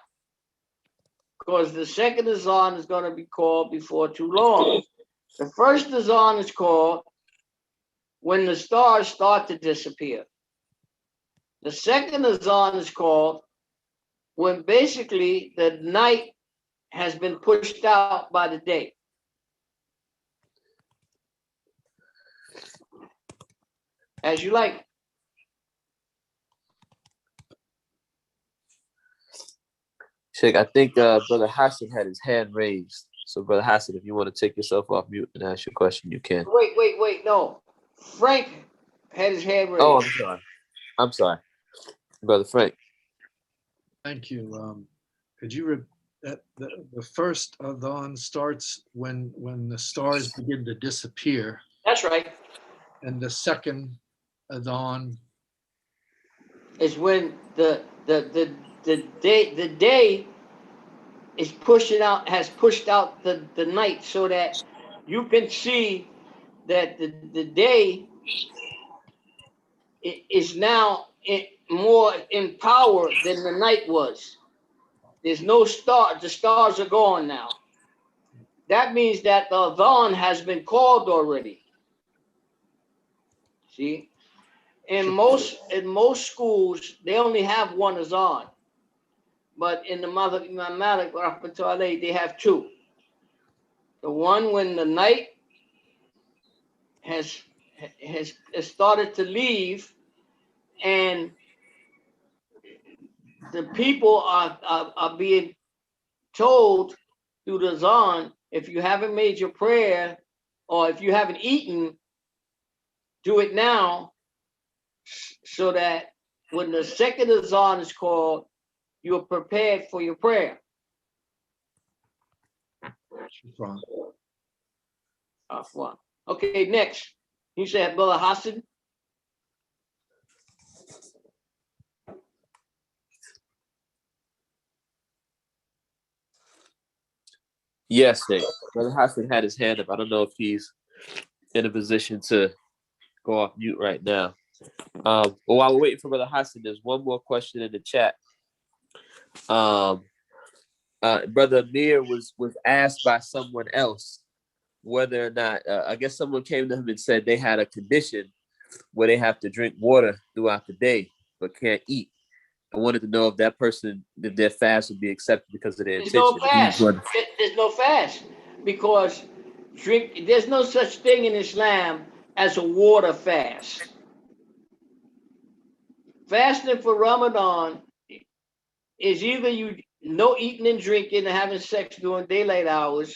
because the second azan is going to be called before too long. The first azan is called when the stars start to disappear. The second azan is called when basically the night has been pushed out by the day. As you like. Sheikh, I think Brother Hassan had his hand raised. So, Brother Hassan, if you want to take yourself off mute and ask your question, you can. Wait, no. Frank had his hand raised. Oh, I'm sorry. Brother Frank. Thank you. Could you the first adhan starts when the stars begin to disappear. That's right. And the second adhan is when the day is has pushed out the night, so that you can see that the day is now more in power than the night was. There's no star. The stars are gone now. That means that the adhan has been called already. See, in most schools they only have one adhan, but in the madhab Imam Malik rahmatullahi, they have two. The one when the night has started to leave, and the people are being told through the azan, if you haven't made your prayer or if you haven't eaten, do it now, so that when the second azan is called, you're prepared for your prayer. Okay, next. You said Brother Hassan. Yes, Sheikh. Brother Hassan had his hand up. I don't know if he's in a position to go off mute right now. While we're waiting for Brother Hassan, there's one more question in the chat. Brother Amir was asked by someone else whether or not, I guess someone came to him and said they had a condition where they have to drink water throughout the day but can't eat. I wanted to know if that person, if their fast would be accepted because of their intention. No fast. There's no fast, because there's no such thing in Islam as a water fast. Fasting for Ramadan is either you no eating and drinking and having sex during daylight hours,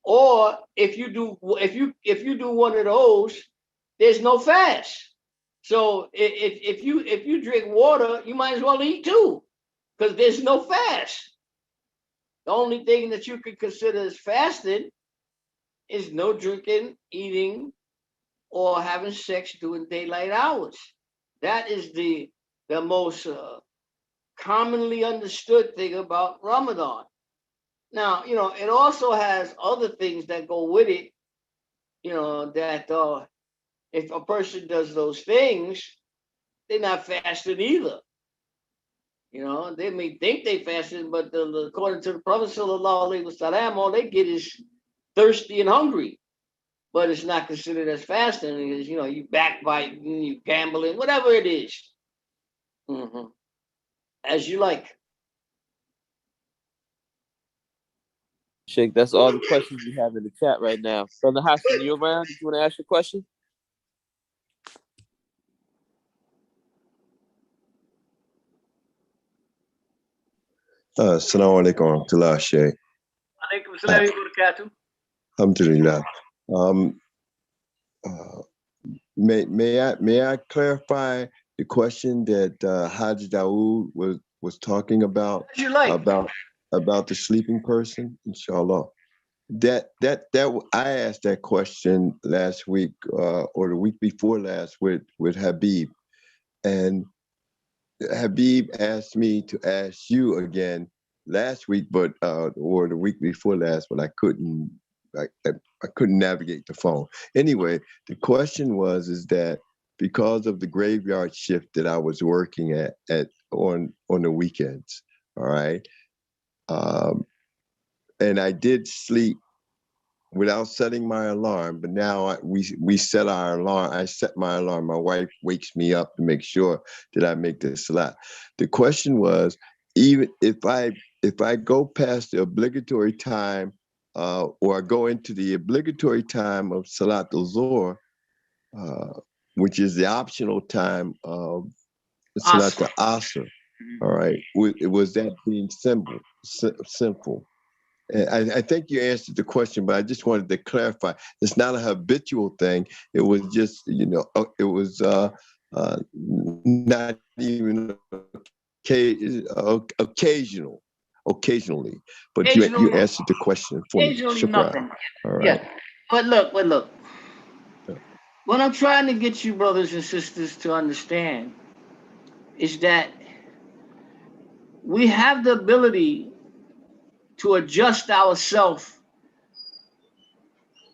Or if you do one of those, there's no fast. So if you drink water, you might as well eat too, because there's no fast. The only thing that you could consider as fasting is no drinking, eating, or having sex during daylight hours. That is the most commonly understood thing about Ramadan. Now, it also has other things that go with it, that if a person does those things, they're not fasting either. They may think they fasting, but according to the Prophet Sallallahu Alaihi Wasallam, all they get is thirsty and hungry. But it's not considered as fasting because, you backbiting, you gambling, whatever it is. Mm-hmm. As you like. Shaykh, that's all the questions we have in the chat right now. Brother Hassan, you around? Did you want to ask your question? Assalamu alaikum wa rahmatullah, Shaykh. Alaikum assalam wa barakatuh. Alhamdulillah. May I clarify the question that Haji Dawood was talking about? As you like. About the sleeping person, inshallah. That I asked that question last week or the week before last with Habib, and Habib asked me to ask you again last week, but or the week before last, but I couldn't navigate the phone. Anyway, the question is that because of the graveyard shift that I was working at on the weekends, all right, and I did sleep without setting my alarm, but now we set our alarm. I set my alarm. My wife wakes me up to make sure that I make the salat. The question was, even if I go past the obligatory time, or I go into the obligatory time of Salat al-Zuhr, which is the optional time of Salat al-Asr, all right, was that being simple? I think you answered the question, but I just wanted to clarify. It's not a habitual thing. It was just, it was not even occasionally. But you answered the question for me. Occasionally nothing. All right. Yeah. But look. What I'm trying to get you, brothers and sisters, to understand is that we have the ability to adjust ourselves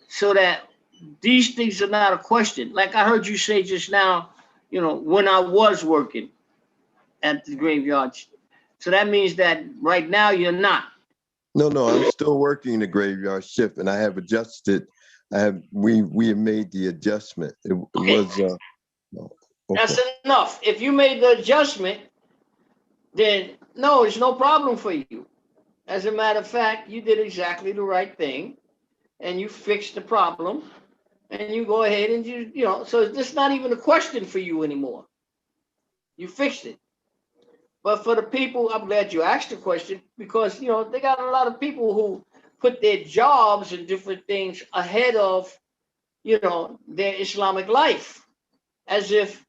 so that these things are not a question. Like I heard you say just now, when I was working at the graveyard. So that means that right now you're not. No, I'm still working the graveyard shift, and I have adjusted. We have made the adjustment. It was okay. That's enough. If you made the adjustment, then no, it's no problem for you. As a matter of fact, you did exactly the right thing, and you fixed the problem, and you go ahead and so it's not even a question for you anymore. You fixed it. But for the people, I'm glad you asked the question, because they got a lot of people who put their jobs and different things ahead of their Islamic life, as if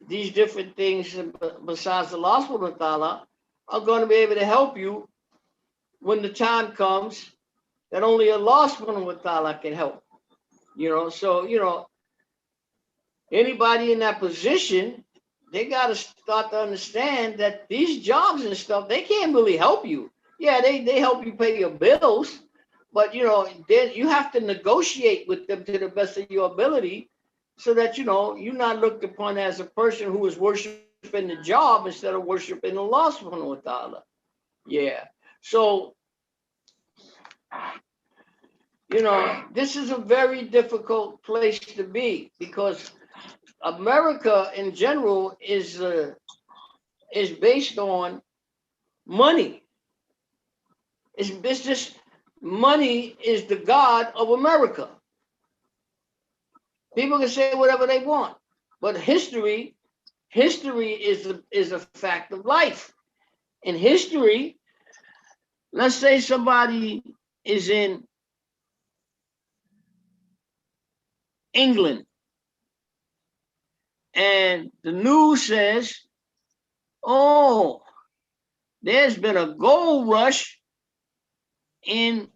these different things besides Allah subhanahu wa ta'ala are going to be able to help you when the time comes that only Allah subhanahu wa ta'ala can help. So anybody in that position, they got to start to understand that these jobs and stuff, they can't really help you. Yeah, they help you pay your bills, but then you have to negotiate with them to the best of your ability, so that you're not looked upon as a person who is worshiping the job instead of worshiping Allah subhanahu wa ta'ala. Yeah. So this is a very difficult place to be, because America in general is based on money. It's just money is the god of America. People can say whatever they want, but history is a fact of life. In history, let's say somebody is in England. And the news says, oh, there's been a gold rush in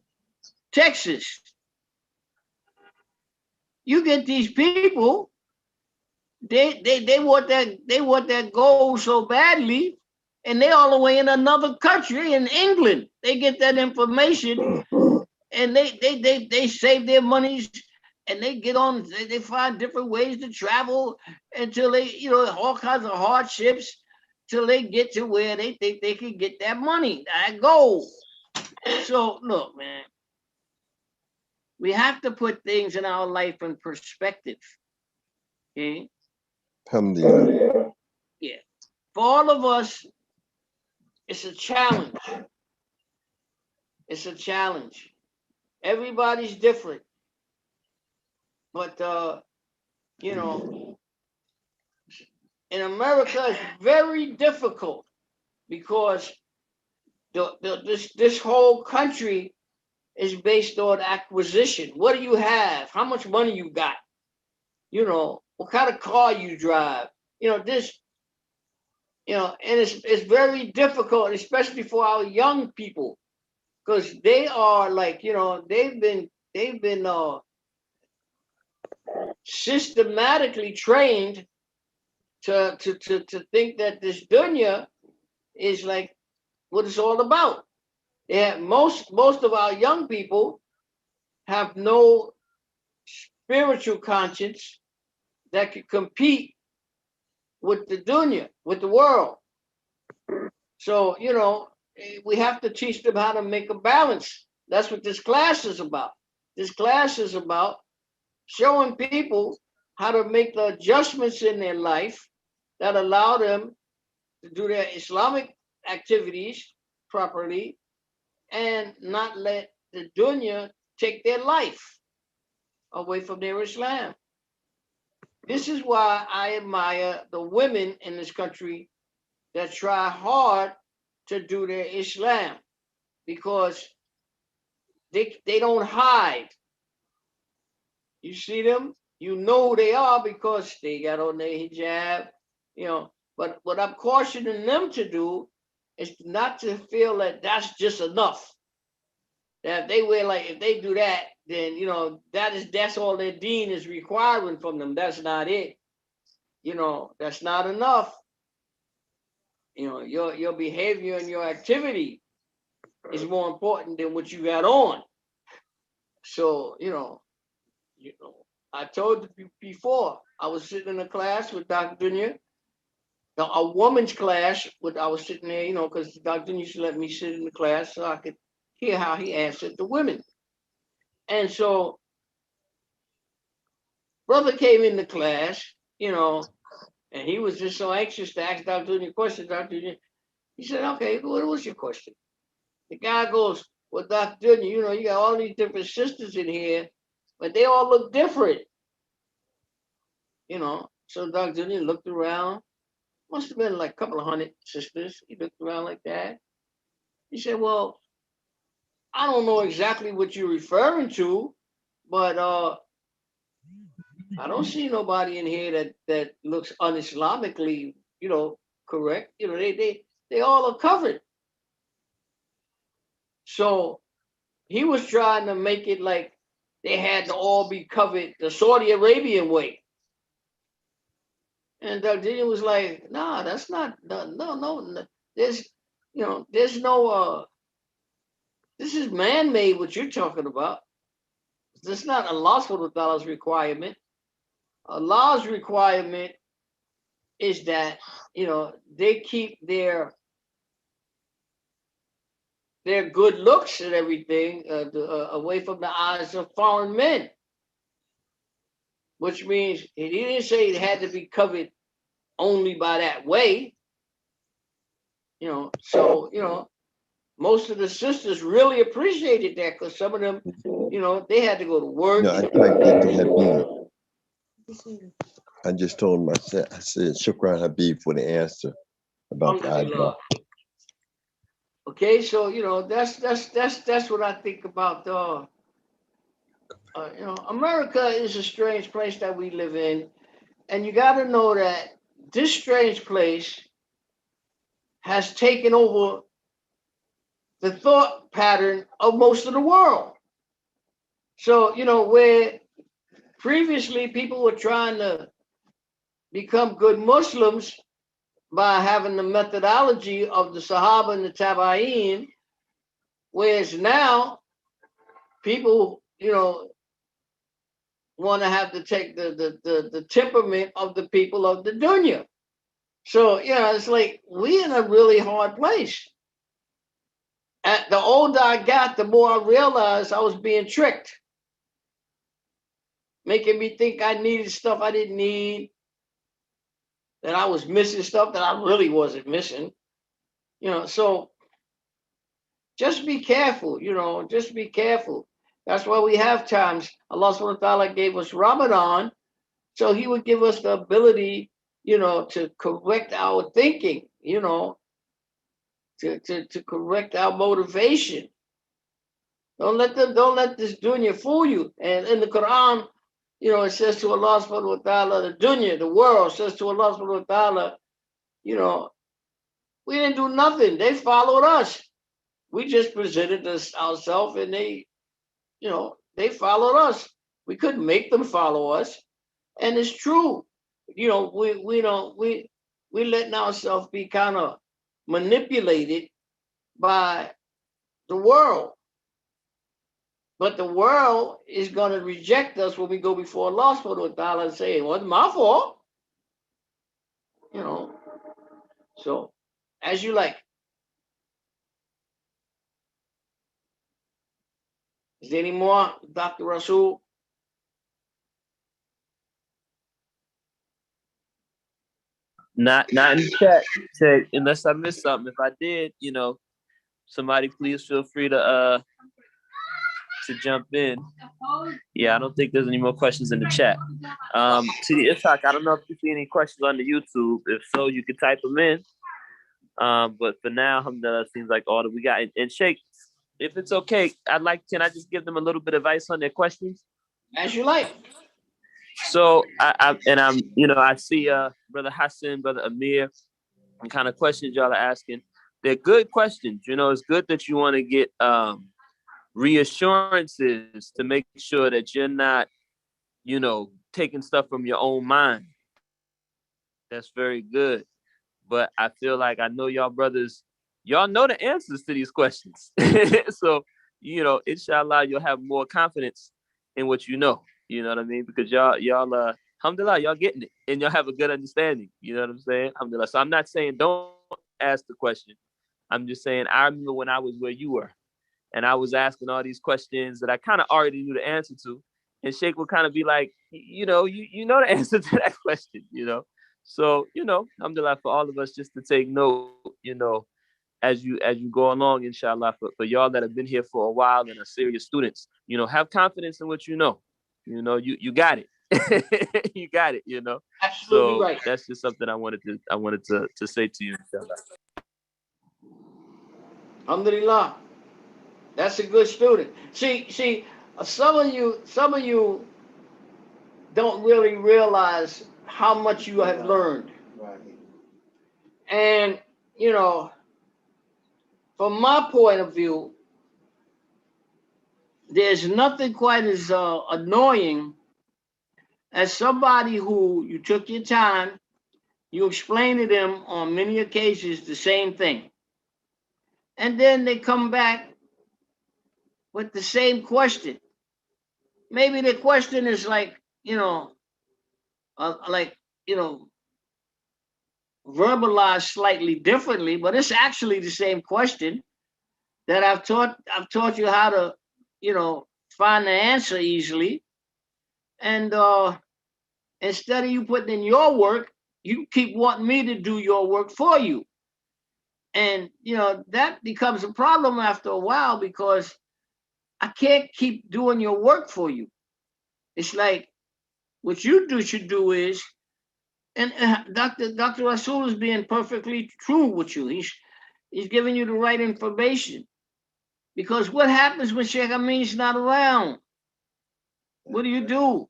Texas. You get these people, they want that gold so badly, and they all the way in another country in England. They get that information, and they save their monies, and they get on. They find different ways to travel until they, all kinds of hardships, till they get to where they think they can get that money, that gold. So look, man, we have to put things in our life in perspective. Okay. Alhamdulillah. Yeah. For all of us, it's a challenge. It's a challenge. Everybody's different. But in America, it's very difficult because this whole country is based on acquisition. What do you have? How much money you got? What kind of car you drive? And it's very difficult, especially for our young people, because they are like, they've been systematically trained to think that this dunya is like what it's all about. Yeah, most of our young people have no spiritual conscience that could compete with the dunya, with the world. So, we have to teach them how to make a balance. That's what this class is about. This class is about showing people how to make the adjustments in their life that allow them to do their Islamic activities properly and not let the dunya take their life away from their Islam. This is why I admire the women in this country that try hard to do their Islam, because they don't hide. You see them, you know who they are because they got on their hijab, But what I'm cautioning them to do is not to feel that that's just enough. That if they do that, then that's all their deen is requiring from them. That's not it. That's not enough. Your behavior and your activity is more important than what you got on. So, I told you before, I was sitting in a class with Dr. Dunya, a woman's class. I was sitting there, because Dr. Dunya used to let me sit in the class so I could hear how he answered the women. And so, brother came in the class, and he was just so anxious to ask Dr. Dunya a question. Dr. Dunya, he said, okay, what was your question? The guy goes, well, Dr. Dunya, you got all these different sisters in here, but they all look different. So Dr. Dunya looked around, must have been like a couple of 100 sisters. He looked around like that. He said, well, I don't know exactly what you're referring to, but I don't see nobody in here that looks un-Islamically, correct. They all are covered. So he was trying to make it like they had to all be covered the Saudi Arabian way. And Dr. Dunya was like, nah, that's not, no. There's no, this is man-made what you're talking about. That's not Allah's requirement. Allah's requirement is that, they keep their good looks and everything away from the eyes of foreign men. Which means he didn't say it had to be covered only by that way. So, most of the sisters really appreciated that, because some of them, they had to go to work. No, I typed it to Habib. I just told him, I said, Shukran Habib for the answer about the eyebrow. Okay, so that's what I think about America is a strange place that we live in, and you got to know that this strange place has taken over the thought pattern of most of the world. So, where previously people were trying to become good Muslims by having the methodology of the Sahaba and the Tabi'in, whereas now people, want to have to take the temperament of the people of the dunya. So, it's like we in a really hard place. The older I got, the more I realized I was being tricked, making me think I needed stuff I didn't need, that I was missing stuff that I really wasn't missing. So just be careful, just be careful. That's why we have times. Allah subhanahu wa ta'ala gave us Ramadan, so he would give us the ability, to correct our thinking, to correct our motivation. Don't let this dunya fool you. And in the Quran, it says to Allah subhanahu wa ta'ala, the dunya, the world says to Allah subhanahu wa ta'ala, we didn't do nothing. They followed us. We just presented ourselves, and they followed us. We couldn't make them follow us. And it's true. We letting ourselves be kind of manipulated by the world. But the world is going to reject us when we go before Allah subhanahu wa ta'ala and say, it wasn't my fault. So as you like. Is there any more, Dr. Rasul? Not in the chat. Unless I missed something. If I did, somebody please feel free to jump in. Yeah, I don't think there's any more questions in the chat. To the Ishaq, I don't know if you see any questions on the YouTube. If so, you can type them in. But for now, alhamdulillah, seems like all that we got. And Shaykh, if it's okay, can I just give them a little bit of advice on their questions? As you like. So I see Brother Hassan, Brother Amir, and kind of questions y'all are asking. They're good questions. It's good that you want to get reassurances to make sure that you're not, taking stuff from your own mind. That's very good. But I feel like I know y'all brothers, y'all know the answers to these questions. So, inshallah, you'll have more confidence in what you know. You know what I mean? Because y'all, alhamdulillah, y'all getting it. And y'all have a good understanding. You know what I'm saying? Alhamdulillah. So I'm not saying don't ask the question. I'm just saying I remember when I was where you were. And I was asking all these questions that I kind of already knew the answer to. And Shaykh would kind of be like, you know the answer to that question, So, alhamdulillah, for all of us just to take note, as you go along, inshallah, for y'all that have been here for a while and are serious students, have confidence in what you know. You got it. You got it, Absolutely so right. That's just something I wanted to say to you, inshallah. Alhamdulillah. That's a good student. See, some of you don't really realize how much you have learned. Right. And, from my point of view, there's nothing quite as annoying as somebody who you took your time, you explained to them on many occasions the same thing. And then they come back with the same question. Maybe the question is like, verbalized slightly differently, but it's actually the same question that I've taught you how to, find the answer easily. And instead of you putting in your work, you keep wanting me to do your work for you. And, that becomes a problem after a while because I can't keep doing your work for you. It's like what you should do is, and Dr. Rasul is being perfectly true with you. He's giving you the right information. Because what happens when Shaykh Ameen's not around? What do?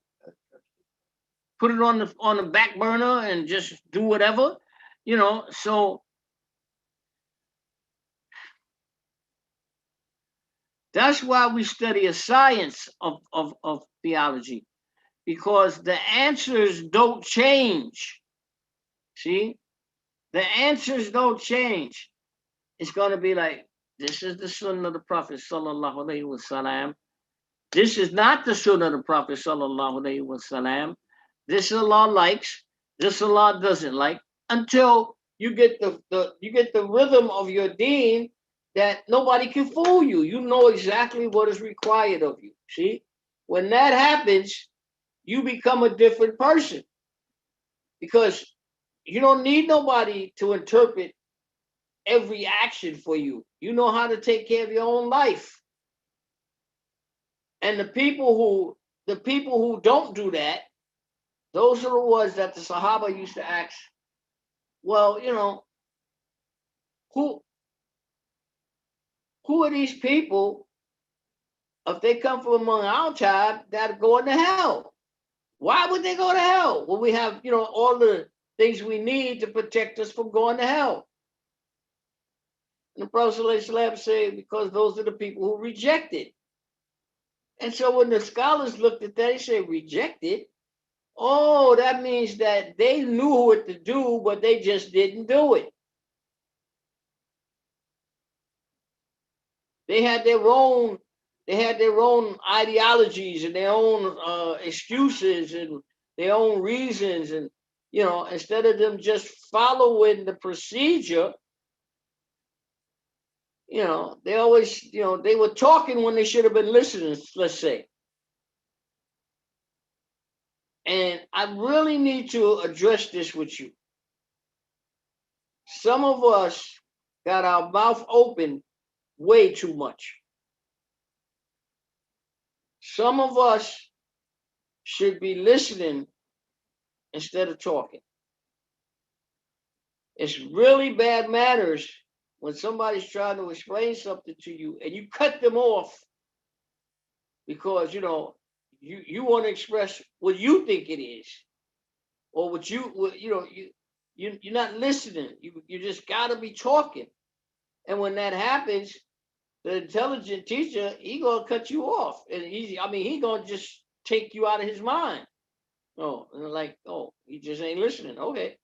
Put it on the back burner and just do whatever, you know. So that's why we study a science of theology, because the answers don't change. See, the answers don't change. It's going to be like, this is the sunnah of the Prophet sallallahu alaihi wasallam. This is not the sunnah of the Prophet sallallahu alaihi wasallam. This Allah likes, this Allah doesn't like, until you get the rhythm of your deen that nobody can fool you. You know exactly what is required of you. See, when that happens, you become a different person, because you don't need nobody to interpret every action for you. You know how to take care of your own life. And the people who don't do that, those are the ones that the Sahaba used to ask, well, you know, who are these people, if they come from among our tribe, that are going to hell? Why would they go to hell? Well, we have, you know, all the things we need to protect us from going to hell. And the Prophet ﷺ said, because those are the people who rejected. And so when the scholars looked at that, they said, rejected? Oh, that means that they knew what to do, but they just didn't do it. They had their own ideologies and their own excuses and their own reasons. And, you know, instead of them just following the procedure, you know, they always, you know, they were talking when they should have been listening, let's say. And I really need to address this with you. Some of us got our mouth open way too much. Some of us should be listening instead of talking. It's really bad manners when somebody's trying to explain something to you and you cut them off because, you know, you want to express what you think it is, or what you're not listening. You just got to be talking. And when that happens, the intelligent teacher, he gonna cut you off, and he gonna just take you out of his mind. Oh, and like, oh, he just ain't listening. Okay,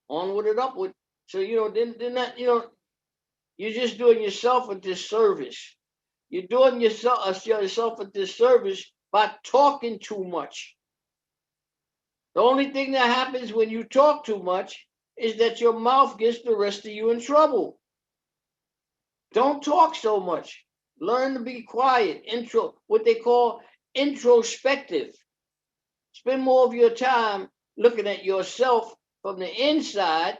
onward and upward. So, you know, then that, you know, you're just doing yourself a disservice. You're doing yourself a disservice by talking too much. The only thing that happens when you talk too much is that your mouth gets the rest of you in trouble. Don't talk so much. Learn to be quiet. What they call introspective. Spend more of your time looking at yourself from the inside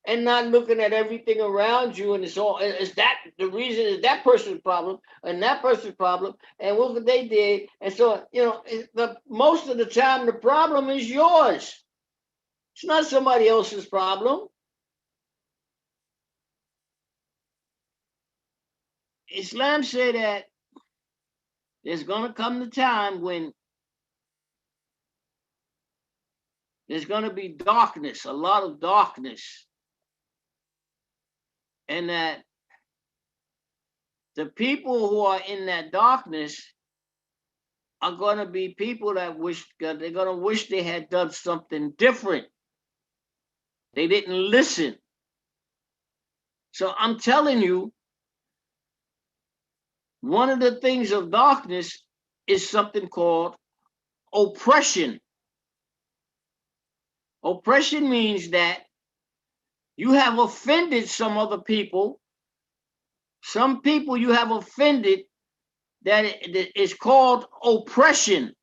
and not looking at everything around you. And is that the reason is that person's problem and that person's problem and what they did. And so, you know, most of the time the problem is yours. It's not somebody else's problem. Islam said that there's going to come the time when there's going to be darkness, a lot of darkness. And that the people who are in that darkness are going to be people that they're going to wish they had done something different. They didn't listen. So I'm telling you, one of the things of darkness is something called oppression. Oppression means that you have offended some other people. Some people you have offended, that is called oppression.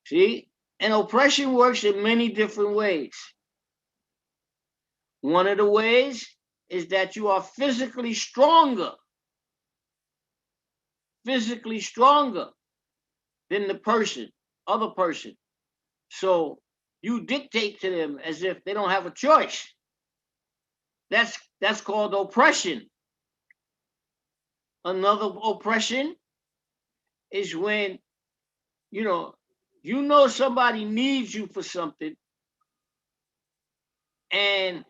See? And oppression works in many different ways. One of the ways is that you are physically stronger than the other person. So you dictate to them as if they don't have a choice. That's called oppression. another oppression is when, you know somebody needs you for something, and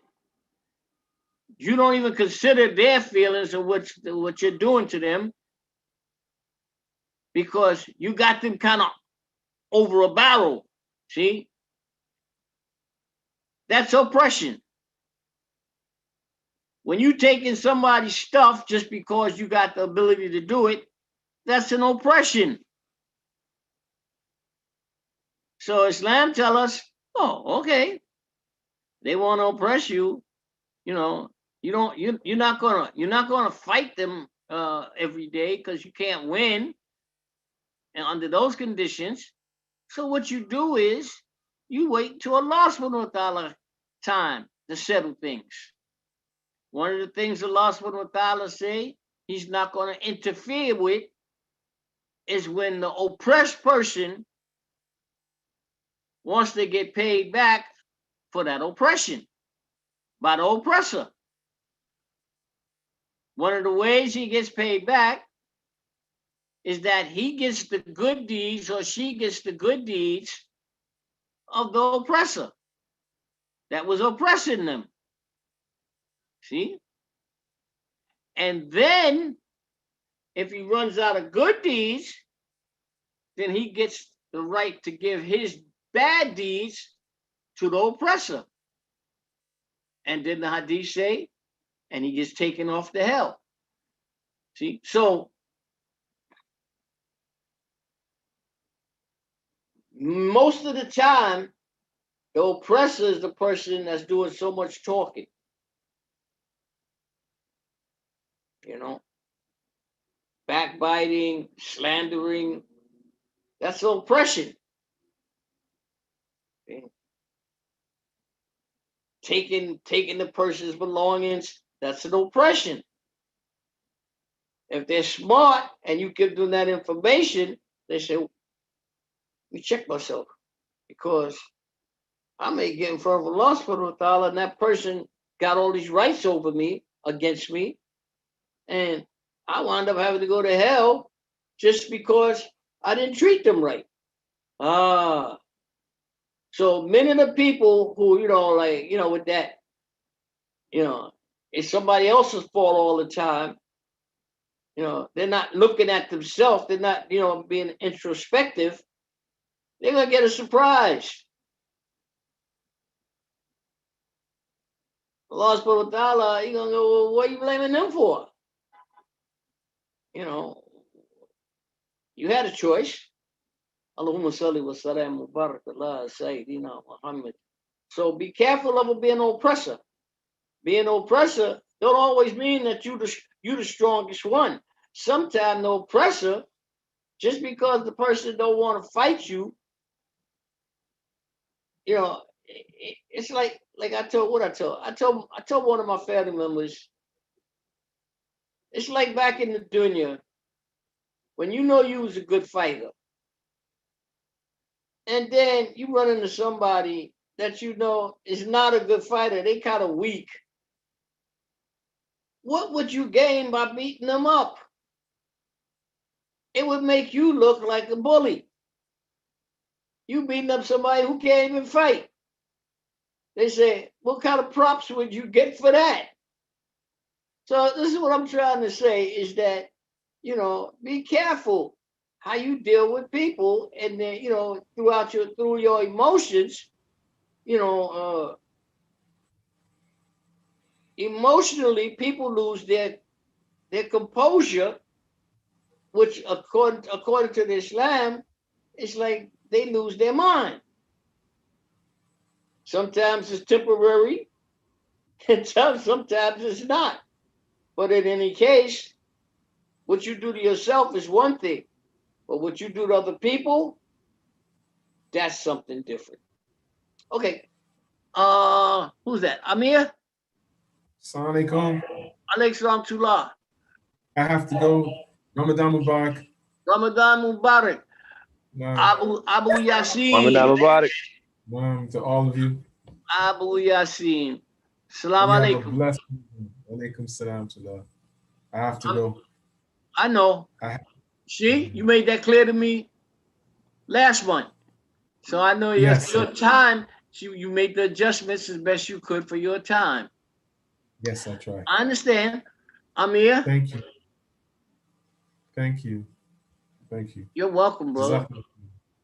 you don't even consider their feelings or what you're doing to them, because you got them kind of over a barrel. See? That's oppression. When you taking somebody's stuff just because you got the ability to do it, that's an oppression. So Islam tell us, oh, okay, they want to oppress you, you're not gonna fight them every day, because you can't win, and under those conditions. So what you do is you wait till Allah subhanahu wa ta'ala time to settle things. One of the things Allah subhanahu wa ta'ala say he's not going to interfere with is when the oppressed person wants to get paid back for that oppression by the oppressor. One of the ways he gets paid back is that he gets the good deeds, or she gets the good deeds of the oppressor that was oppressing them. See? And then if he runs out of good deeds, then he gets the right to give his bad deeds to the oppressor. And then the hadith say, and he gets taken off to hell. See? So most of the time, the oppressor is the person that's doing so much talking. Backbiting, slandering, that's oppression. Okay. Taking the person's belongings, that's an oppression. If they're smart and you give them that information, they say, let me check myself, because I may get in front of Allah subhanahu wa ta'ala, and that person got all these rights over me, against me, and I wound up having to go to hell just because I didn't treat them right. So many of the people who, with that, it's somebody else's fault all the time. They're not looking at themselves. They're not, being introspective. They're going to get a surprise. Allah subhanahu wa ta'ala, you're going to go, well, what are you blaming them for? You had a choice. Allahumma salli wa salam mubarak Allah Sayyidina Muhammad. So be careful of being an oppressor. Being an oppressor don't always mean that you the strongest one. Sometimes the oppressor, just because the person don't want to fight you, it's like I told one of my family members. It's like back in the dunya, when you was a good fighter, and then you run into somebody that is not a good fighter, they kind of weak. What would you gain by beating them up? It would make you look like a bully. You beating up somebody who can't even fight. They say, what kind of props would you get for that? So this is what I'm trying to say, is that, be careful how you deal with people, and then, through your emotions, emotionally, people lose their composure, which according to the Islam, it's like they lose their mind. Sometimes it's temporary, and sometimes it's not. But in any case, what you do to yourself is one thing, but what you do to other people, that's something different. Okay. Who's that? Amir? Assalamu alaikum. Alaikum salam. I have to go. Ramadan Mubarak. Ramadan Mubarak. Abu Yasin. Ramadan Mubarak. To all of you. Abu Yasin. Salam alaikum. Alaikum salam to Allah. I have to go. I know. See, you made that clear to me last month. So I know Yes, your time, you made the adjustments as best you could for your time. yes, I try. I understand. I'm here. Thank you. Thank you. Thank you. You're welcome, brother. Jazakallah.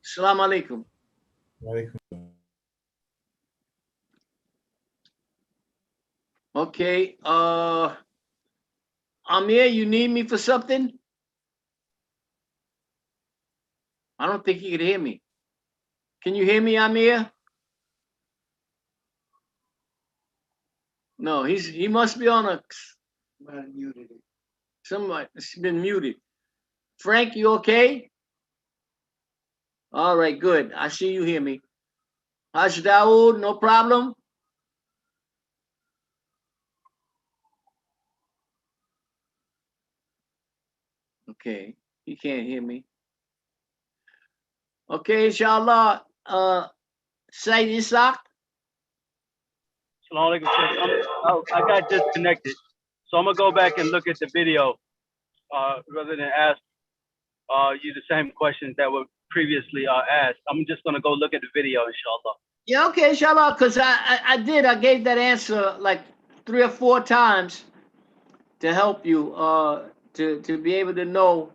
Assalamu alaikum. Walaikum salam. Okay. Amir, you need me for something? I don't think he could hear me. Can you hear me, Amir? No, he must be on a somebody's been muted. Frank, you okay? All right, good. I see you hear me. Haj Dawood, no problem? Okay, he can't hear me. Okay, inshallah. Sayyid Isaac. Assalamu alaikum, Shaykh. I got disconnected, so I'm gonna go back and look at the video rather than ask you the same questions that were previously asked. I'm just gonna go look at the video, inshallah. Yeah, okay, inshallah, because I gave that answer like 3 or 4 times to help you to be able to know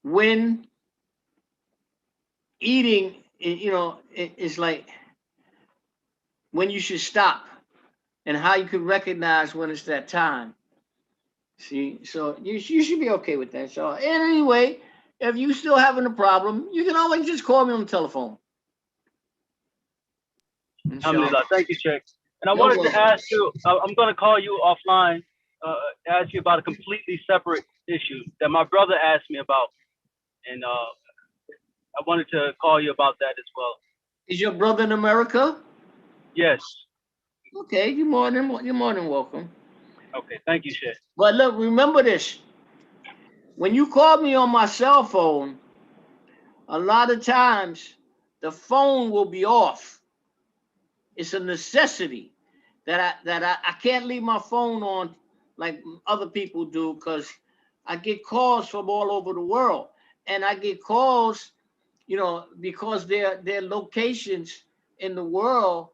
when eating, is like when you should stop and how you can recognize when it's that time. See, so you should be okay with that. So anyway, if you still having a problem, you can always just call me on the telephone. Alhamdulillah. Thank you, Shaykh. And I wanted to ask you, I'm going to call you offline, ask you about a completely separate issue that my brother asked me about. And I wanted to call you about that as well. Is your brother in America? Yes. Okay, you're more than welcome. Okay, thank you, Shaykh. But look, remember this. When you call me on my cell phone, a lot of times the phone will be off. It's a necessity that I can't leave my phone on like other people do, because I get calls from all over the world. And I get calls, because their locations in the world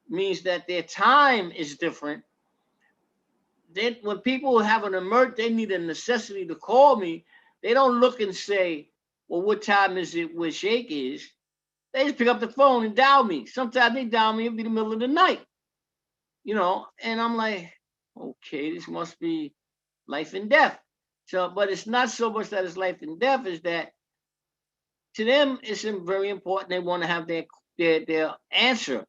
means that their time is different. Then when people have an emergency, they need a necessity to call me. They don't look and say, well, what time is it where Shaykh is? They just pick up the phone and dial me. Sometimes they dial me, it'll be the middle of the night. And I'm like, okay, this must be life and death. So, but it's not so much that it's life and death, is that to them it's very important. They want to have their answer.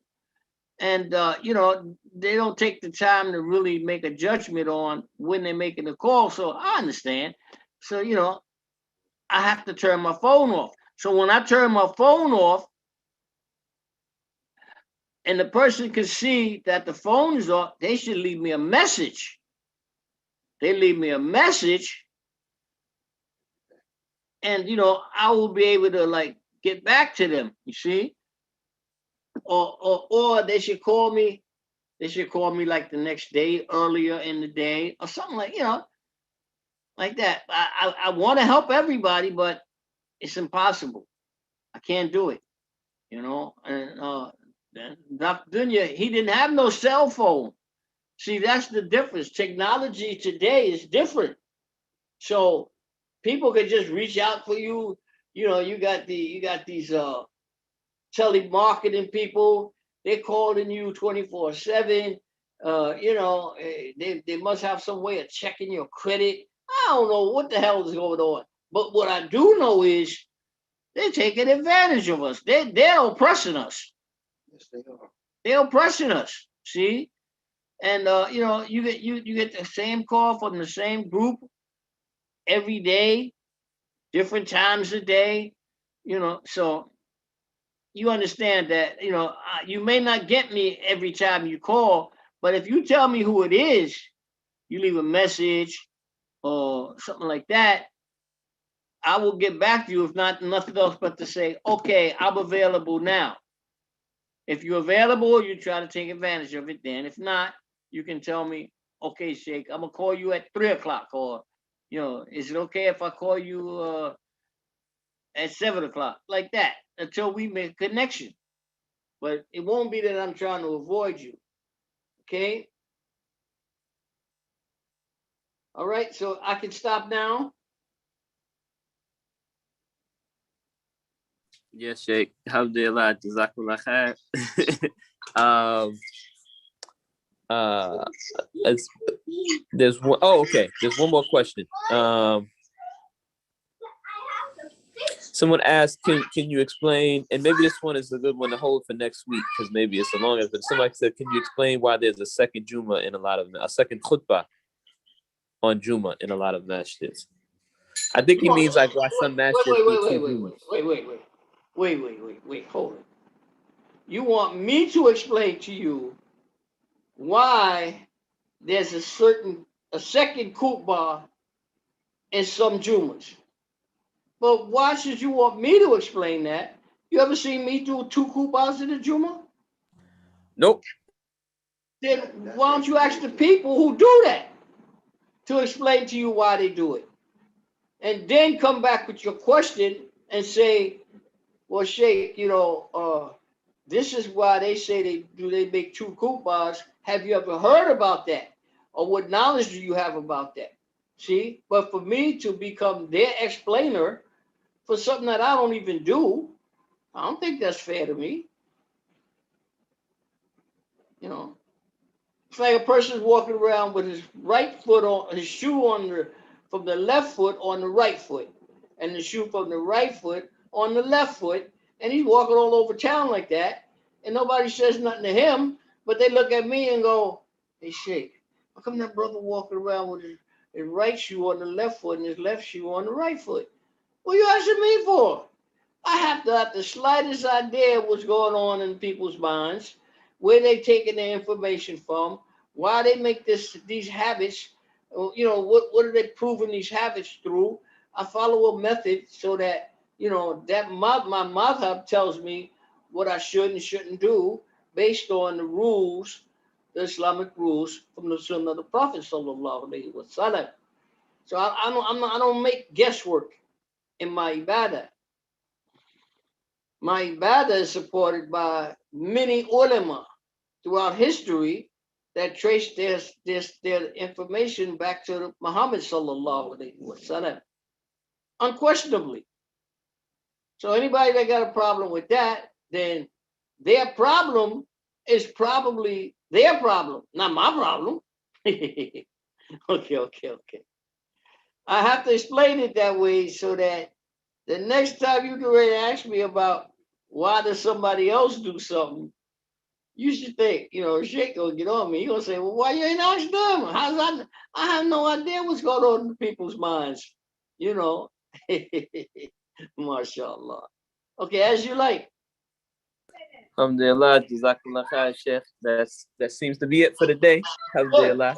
And they don't take the time to really make a judgment on when they're making the call. So I understand. So I have to turn my phone off. So when I turn my phone off, and the person can see that the phone is off, they should leave me a message. They leave me a message, and I will be able to get back to them. You see, or they should call me. They should call me like the next day, earlier in the day, or something like like that. I want to help everybody, but it's impossible. I can't do it. And Dr. Dunya, he didn't have no cell phone. See, that's the difference. Technology today is different. So people can just reach out for you. You got these telemarketing people. They're calling you 24/7. They must have some way of checking your credit. I don't know what the hell is going on. But what I do know is they're taking advantage of us. They're oppressing us. Yes, they are. They're oppressing us. See, and you get the same call from the same group every day, different times a day. So you understand that you may not get me every time you call, but if you tell me who it is, you leave a message or something like that, I will get back to you. If not, nothing else but to say, okay, I'm available now. If you're available, you try to take advantage of it then. If not, you can tell me, okay, Shaykh, I'm gonna call you at 3 o'clock or You know, is it okay if I call you at 7 o'clock? Like that, until we make a connection. But it won't be that I'm trying to avoid you. Okay? All right, so I can stop now. Yes, Shaykh. Alhamdulillah, Jazakallah khair. um, there's one. Oh, okay. There's one more question. Someone asked, can you explain? And maybe this one is a good one to hold for next week because maybe it's a long. But somebody said, can you explain why there's a second Juma in a second khutbah on Juma in a lot of masjids? I think he means like why some masjids do two Jumas. Wait, hold it. You want me to explain to you why there's a second khutbah in some Jumas? But why should you want me to explain that? You ever seen me do two khutbahs in a Juma? Nope. Then why don't you ask the people who do that to explain to you why they do it? And then come back with your question and say, well, Shaykh, this is why they say they make two khutbahs. Have you ever heard about that? Or what knowledge do you have about that? See, but for me to become their explainer for something that I don't even do, I don't think that's fair to me. You know, it's like a person's walking around with his right foot on his shoe from the left foot on the right foot, and the shoe from the right foot on the left foot, and he's walking all over town like that, and nobody says nothing to him, but they look at me and go, "Hey, Shaykh, how come that brother walking around with his right shoe on the left foot and his left shoe on the right foot? What are you asking me for?" I have to have the slightest idea what's going on in people's minds, where they taking their information from, why they make these habits. What are they proving these habits through? I follow a method so that that my madhab tells me what I should and shouldn't do based on the rules, the Islamic rules from the Sunnah of the Prophet sallallahu alaihi wasallam. So I don't make guesswork in my ibadah. My ibadah is supported by many ulama throughout history that trace their information back to Muhammad sallallahu alaihi wasallam, unquestionably. So anybody that got a problem with that, then their problem is probably their problem, not my problem. Okay. I have to explain it that way so that the next time you can ready to ask me about why does somebody else do something, you should think, Shaykh gonna get on me. He gonna say, well, why you ain't asked them? I have no idea what's going on in people's minds. MashaAllah. Okay, as you like. Alhamdulillah, Jazakallah khair, Shaykh. That seems to be it for the day. Alhamdulillah.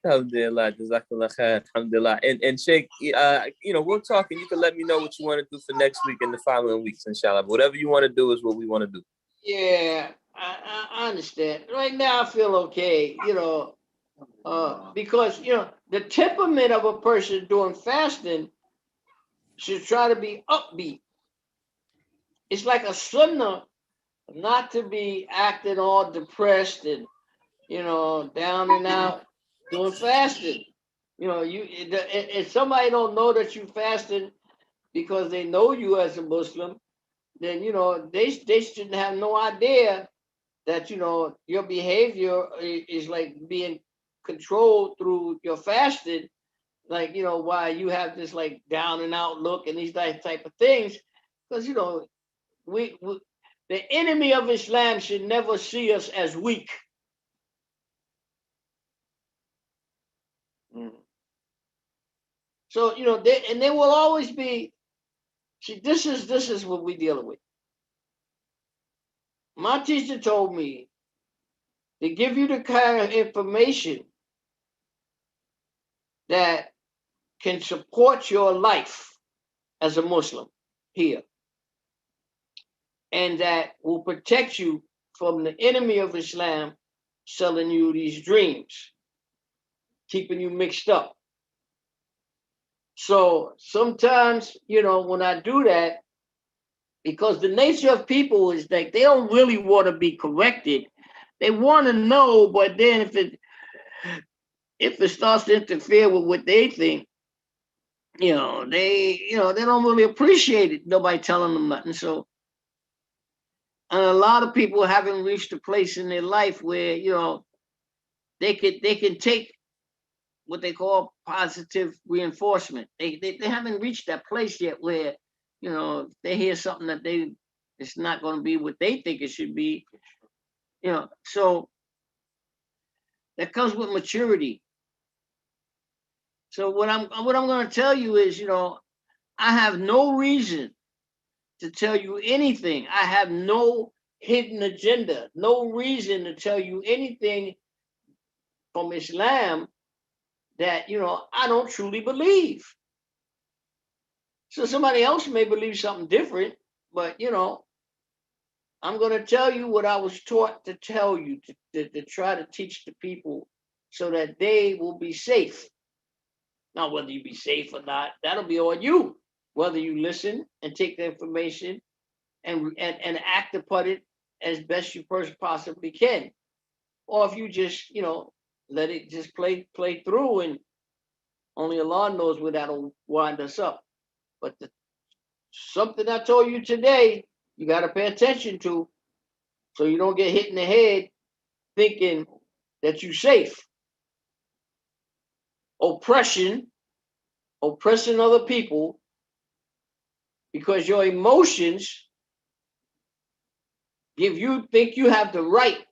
Alhamdulillah, Jazakallah khair. Alhamdulillah. And Shaykh, we'll talk and you can let me know what you want to do for next week and the following weeks, inshallah. Whatever you want to do is what we want to do. Yeah, I understand. Right now I feel okay, because the temperament of a person doing fasting should try to be upbeat. It's like a sunnah not to be acting all depressed and down and out doing fasting. If somebody don't know that you fasting because they know you as a Muslim, then they shouldn't have no idea that your behavior is like being controlled through your fasting, like why you have this like down and out look and these type of things, because we the enemy of Islam should never see us as weak. So they will always be. See, this is what we're dealing with. My teacher told me to give you the kind of information that can support your life as a Muslim here, and that will protect you from the enemy of Islam selling you these dreams, keeping you mixed up. So sometimes, you know, when I do that, because the nature of people is that they don't really want to be corrected. They want to know, but then if it starts to interfere with what they think, they don't really appreciate it. Nobody telling them nothing. So, and a lot of people haven't reached a place in their life where they can take what they call positive reinforcement. They haven't reached that place yet where they hear something that it's not going to be what they think it should be. So that comes with maturity. So what I'm going to tell you is, I have no reason to tell you anything. I have no hidden agenda, no reason to tell you anything from Islam that I don't truly believe. So somebody else may believe something different, but I'm going to tell you what I was taught to tell you, to try to teach the people so that they will be safe. Now, whether you be safe or not, that'll be on you. Whether you listen and take the information and act upon it as best you possibly can, or if you just let it just play through, and only Allah knows where that'll wind us up. But something I told you today, you got to pay attention to, so you don't get hit in the head thinking that you're safe. Oppressing other people because your emotions think you have the right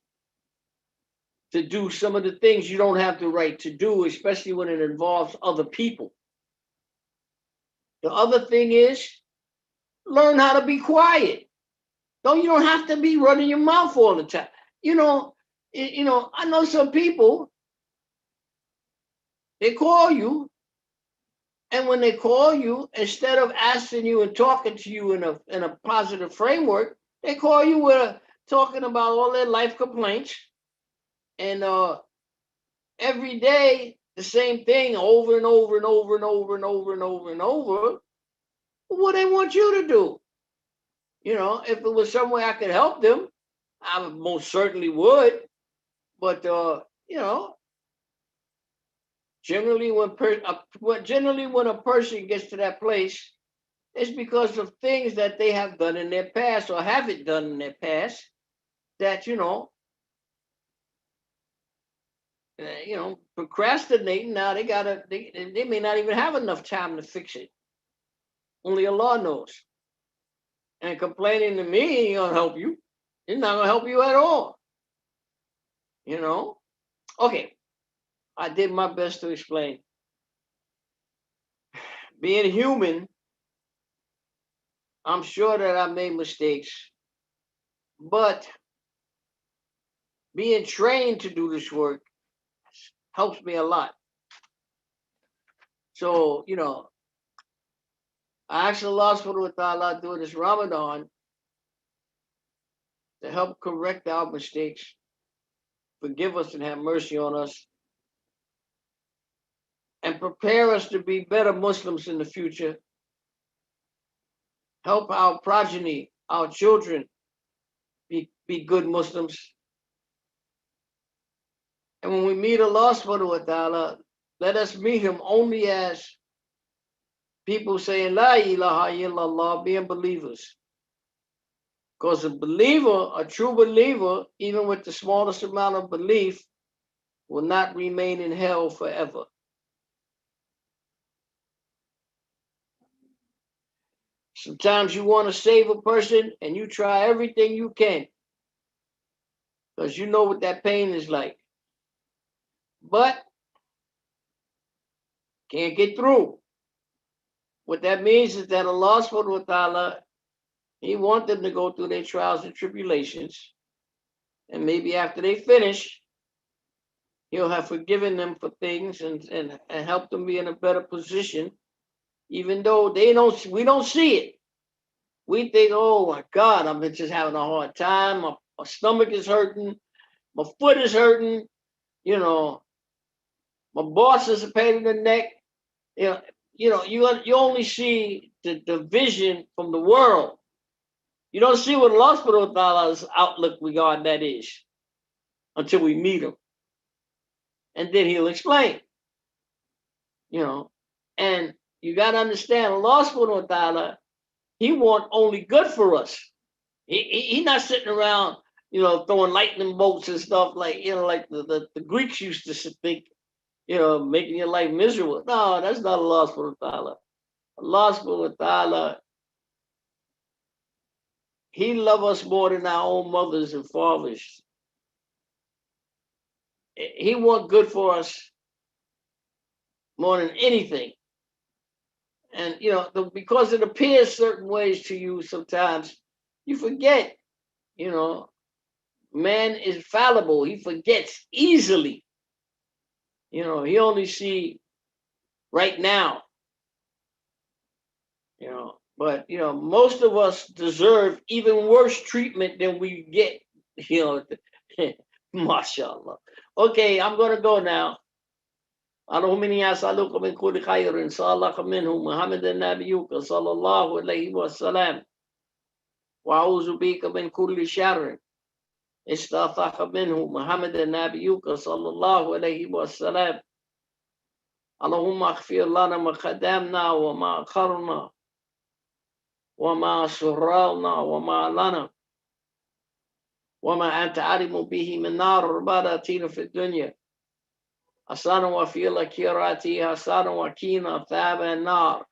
to do some of the things you don't have the right to do, especially when it involves other people. The other thing is, learn how to be quiet. You don't have to be running your mouth all the time. I know some people, they call you, and when they call you, instead of asking you and talking to you in a positive framework, they call you with talking about all their life complaints, and every day the same thing over and over and over and over and over and over and over. What they want you to do? If it was some way I could help them, I most certainly would. But generally when a person gets to that place, it's because of things that they have done in their past or haven't done in their past that procrastinating. Now they may not even have enough time to fix it. Only Allah knows. And complaining to me ain't gonna help you. It's not gonna help you at all. Okay, I did my best to explain. Being human, I'm sure that I made mistakes, but being trained to do this work helps me a lot. So, I ask Allah subhanahu wa ta'ala during this Ramadan to help correct our mistakes, forgive us and have mercy on us, and prepare us to be better Muslims in the future. Help our progeny, our children, be good Muslims. And when we meet Allah subhanahu wa ta'ala, let us meet him only as people saying La ilaha illallah, being believers. Because a true believer, even with the smallest amount of belief, will not remain in hell forever. Sometimes you want to save a person and you try everything you can because you know what that pain is like. But can't get through. What that means is that Allah subhanahu wa ta'ala, he wants them to go through their trials and tribulations. And maybe after they finish, he'll have forgiven them for things and help them be in a better position, even though we don't see it. We think, oh my God, I'm just having a hard time. My stomach is hurting. My foot is hurting. My boss is a pain in the neck. you know, you only see the vision from the world. You don't see what Allah subhanahu wa ta'ala's outlook regarding that is until we meet him. And then he'll explain. You know, and you got to understand Allah subhanahu wa ta'ala, he want only good for us. He not sitting around, you know, throwing lightning bolts and stuff like, you know, like the Greeks used to think, you know, making your life miserable. No, that's not Allah subhanahu wa ta'ala. Allah subhanahu wa ta'ala, he loves us more than our own mothers and fathers. He want good for us more than anything. And, you know, because it appears certain ways to you sometimes, you forget, you know, man is fallible. He forgets easily. You know, he only see right now. You know, but, you know, most of us deserve even worse treatment than we get, you know, mashallah. Okay, I'm going to go now. اللهم إني أسألك من كل خير سألك منه محمد نبيك صلى الله عليه وسلم وأعوذ بك من كل شر استعاذك منه محمد نبيك صلى الله عليه وسلم اللهم اغفر لنا ما قدمنا وما أخرنا وما أسررنا وما لنا وما أنت عالم به من نار ربنا آتنا في الدنيا حسنا وفي الآخرة حسنا وقنا عذاب النار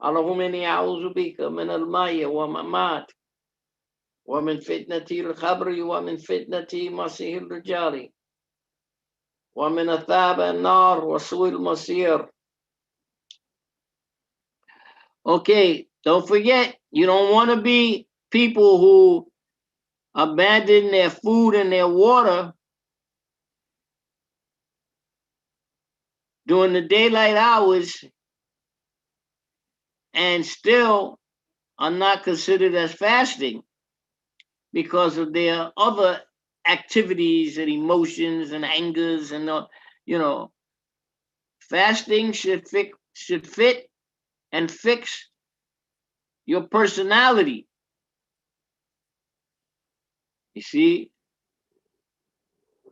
اللهم إني أعوذ بك من الماء والممات ومن فتنة الخبر ومن فتنة مسيح الرجال ومن عذاب النار وسوء المصير. Okay, don't forget, you don't want to be people who abandon their food and their water during the daylight hours and still are not considered as fasting because of their other activities and emotions and angers and, you know, fasting should fit and fix your personality. You see,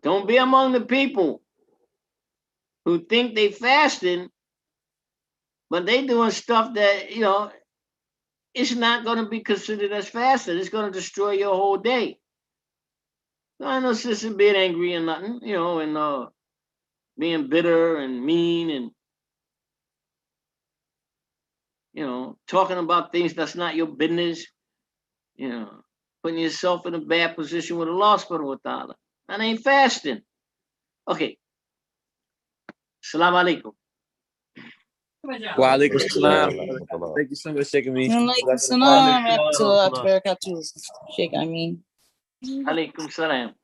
don't be among the people who think they fasting, but they doing stuff that, you know, it's not going to be considered as fasting. It's going to destroy your whole day. I know sister being angry and nothing, you know, and being bitter and mean and, you know, talking about things that's not your business, you know, putting yourself in a bad position with Allah subhanahu wa ta'ala. That ain't fasting. Okay. Assalamu alaikum. Wa alaikum salam. Thank you so much, Shaykh Ameen. Alaikum salam. Barakatuh. Shaykh Ameen. Alaikum salam.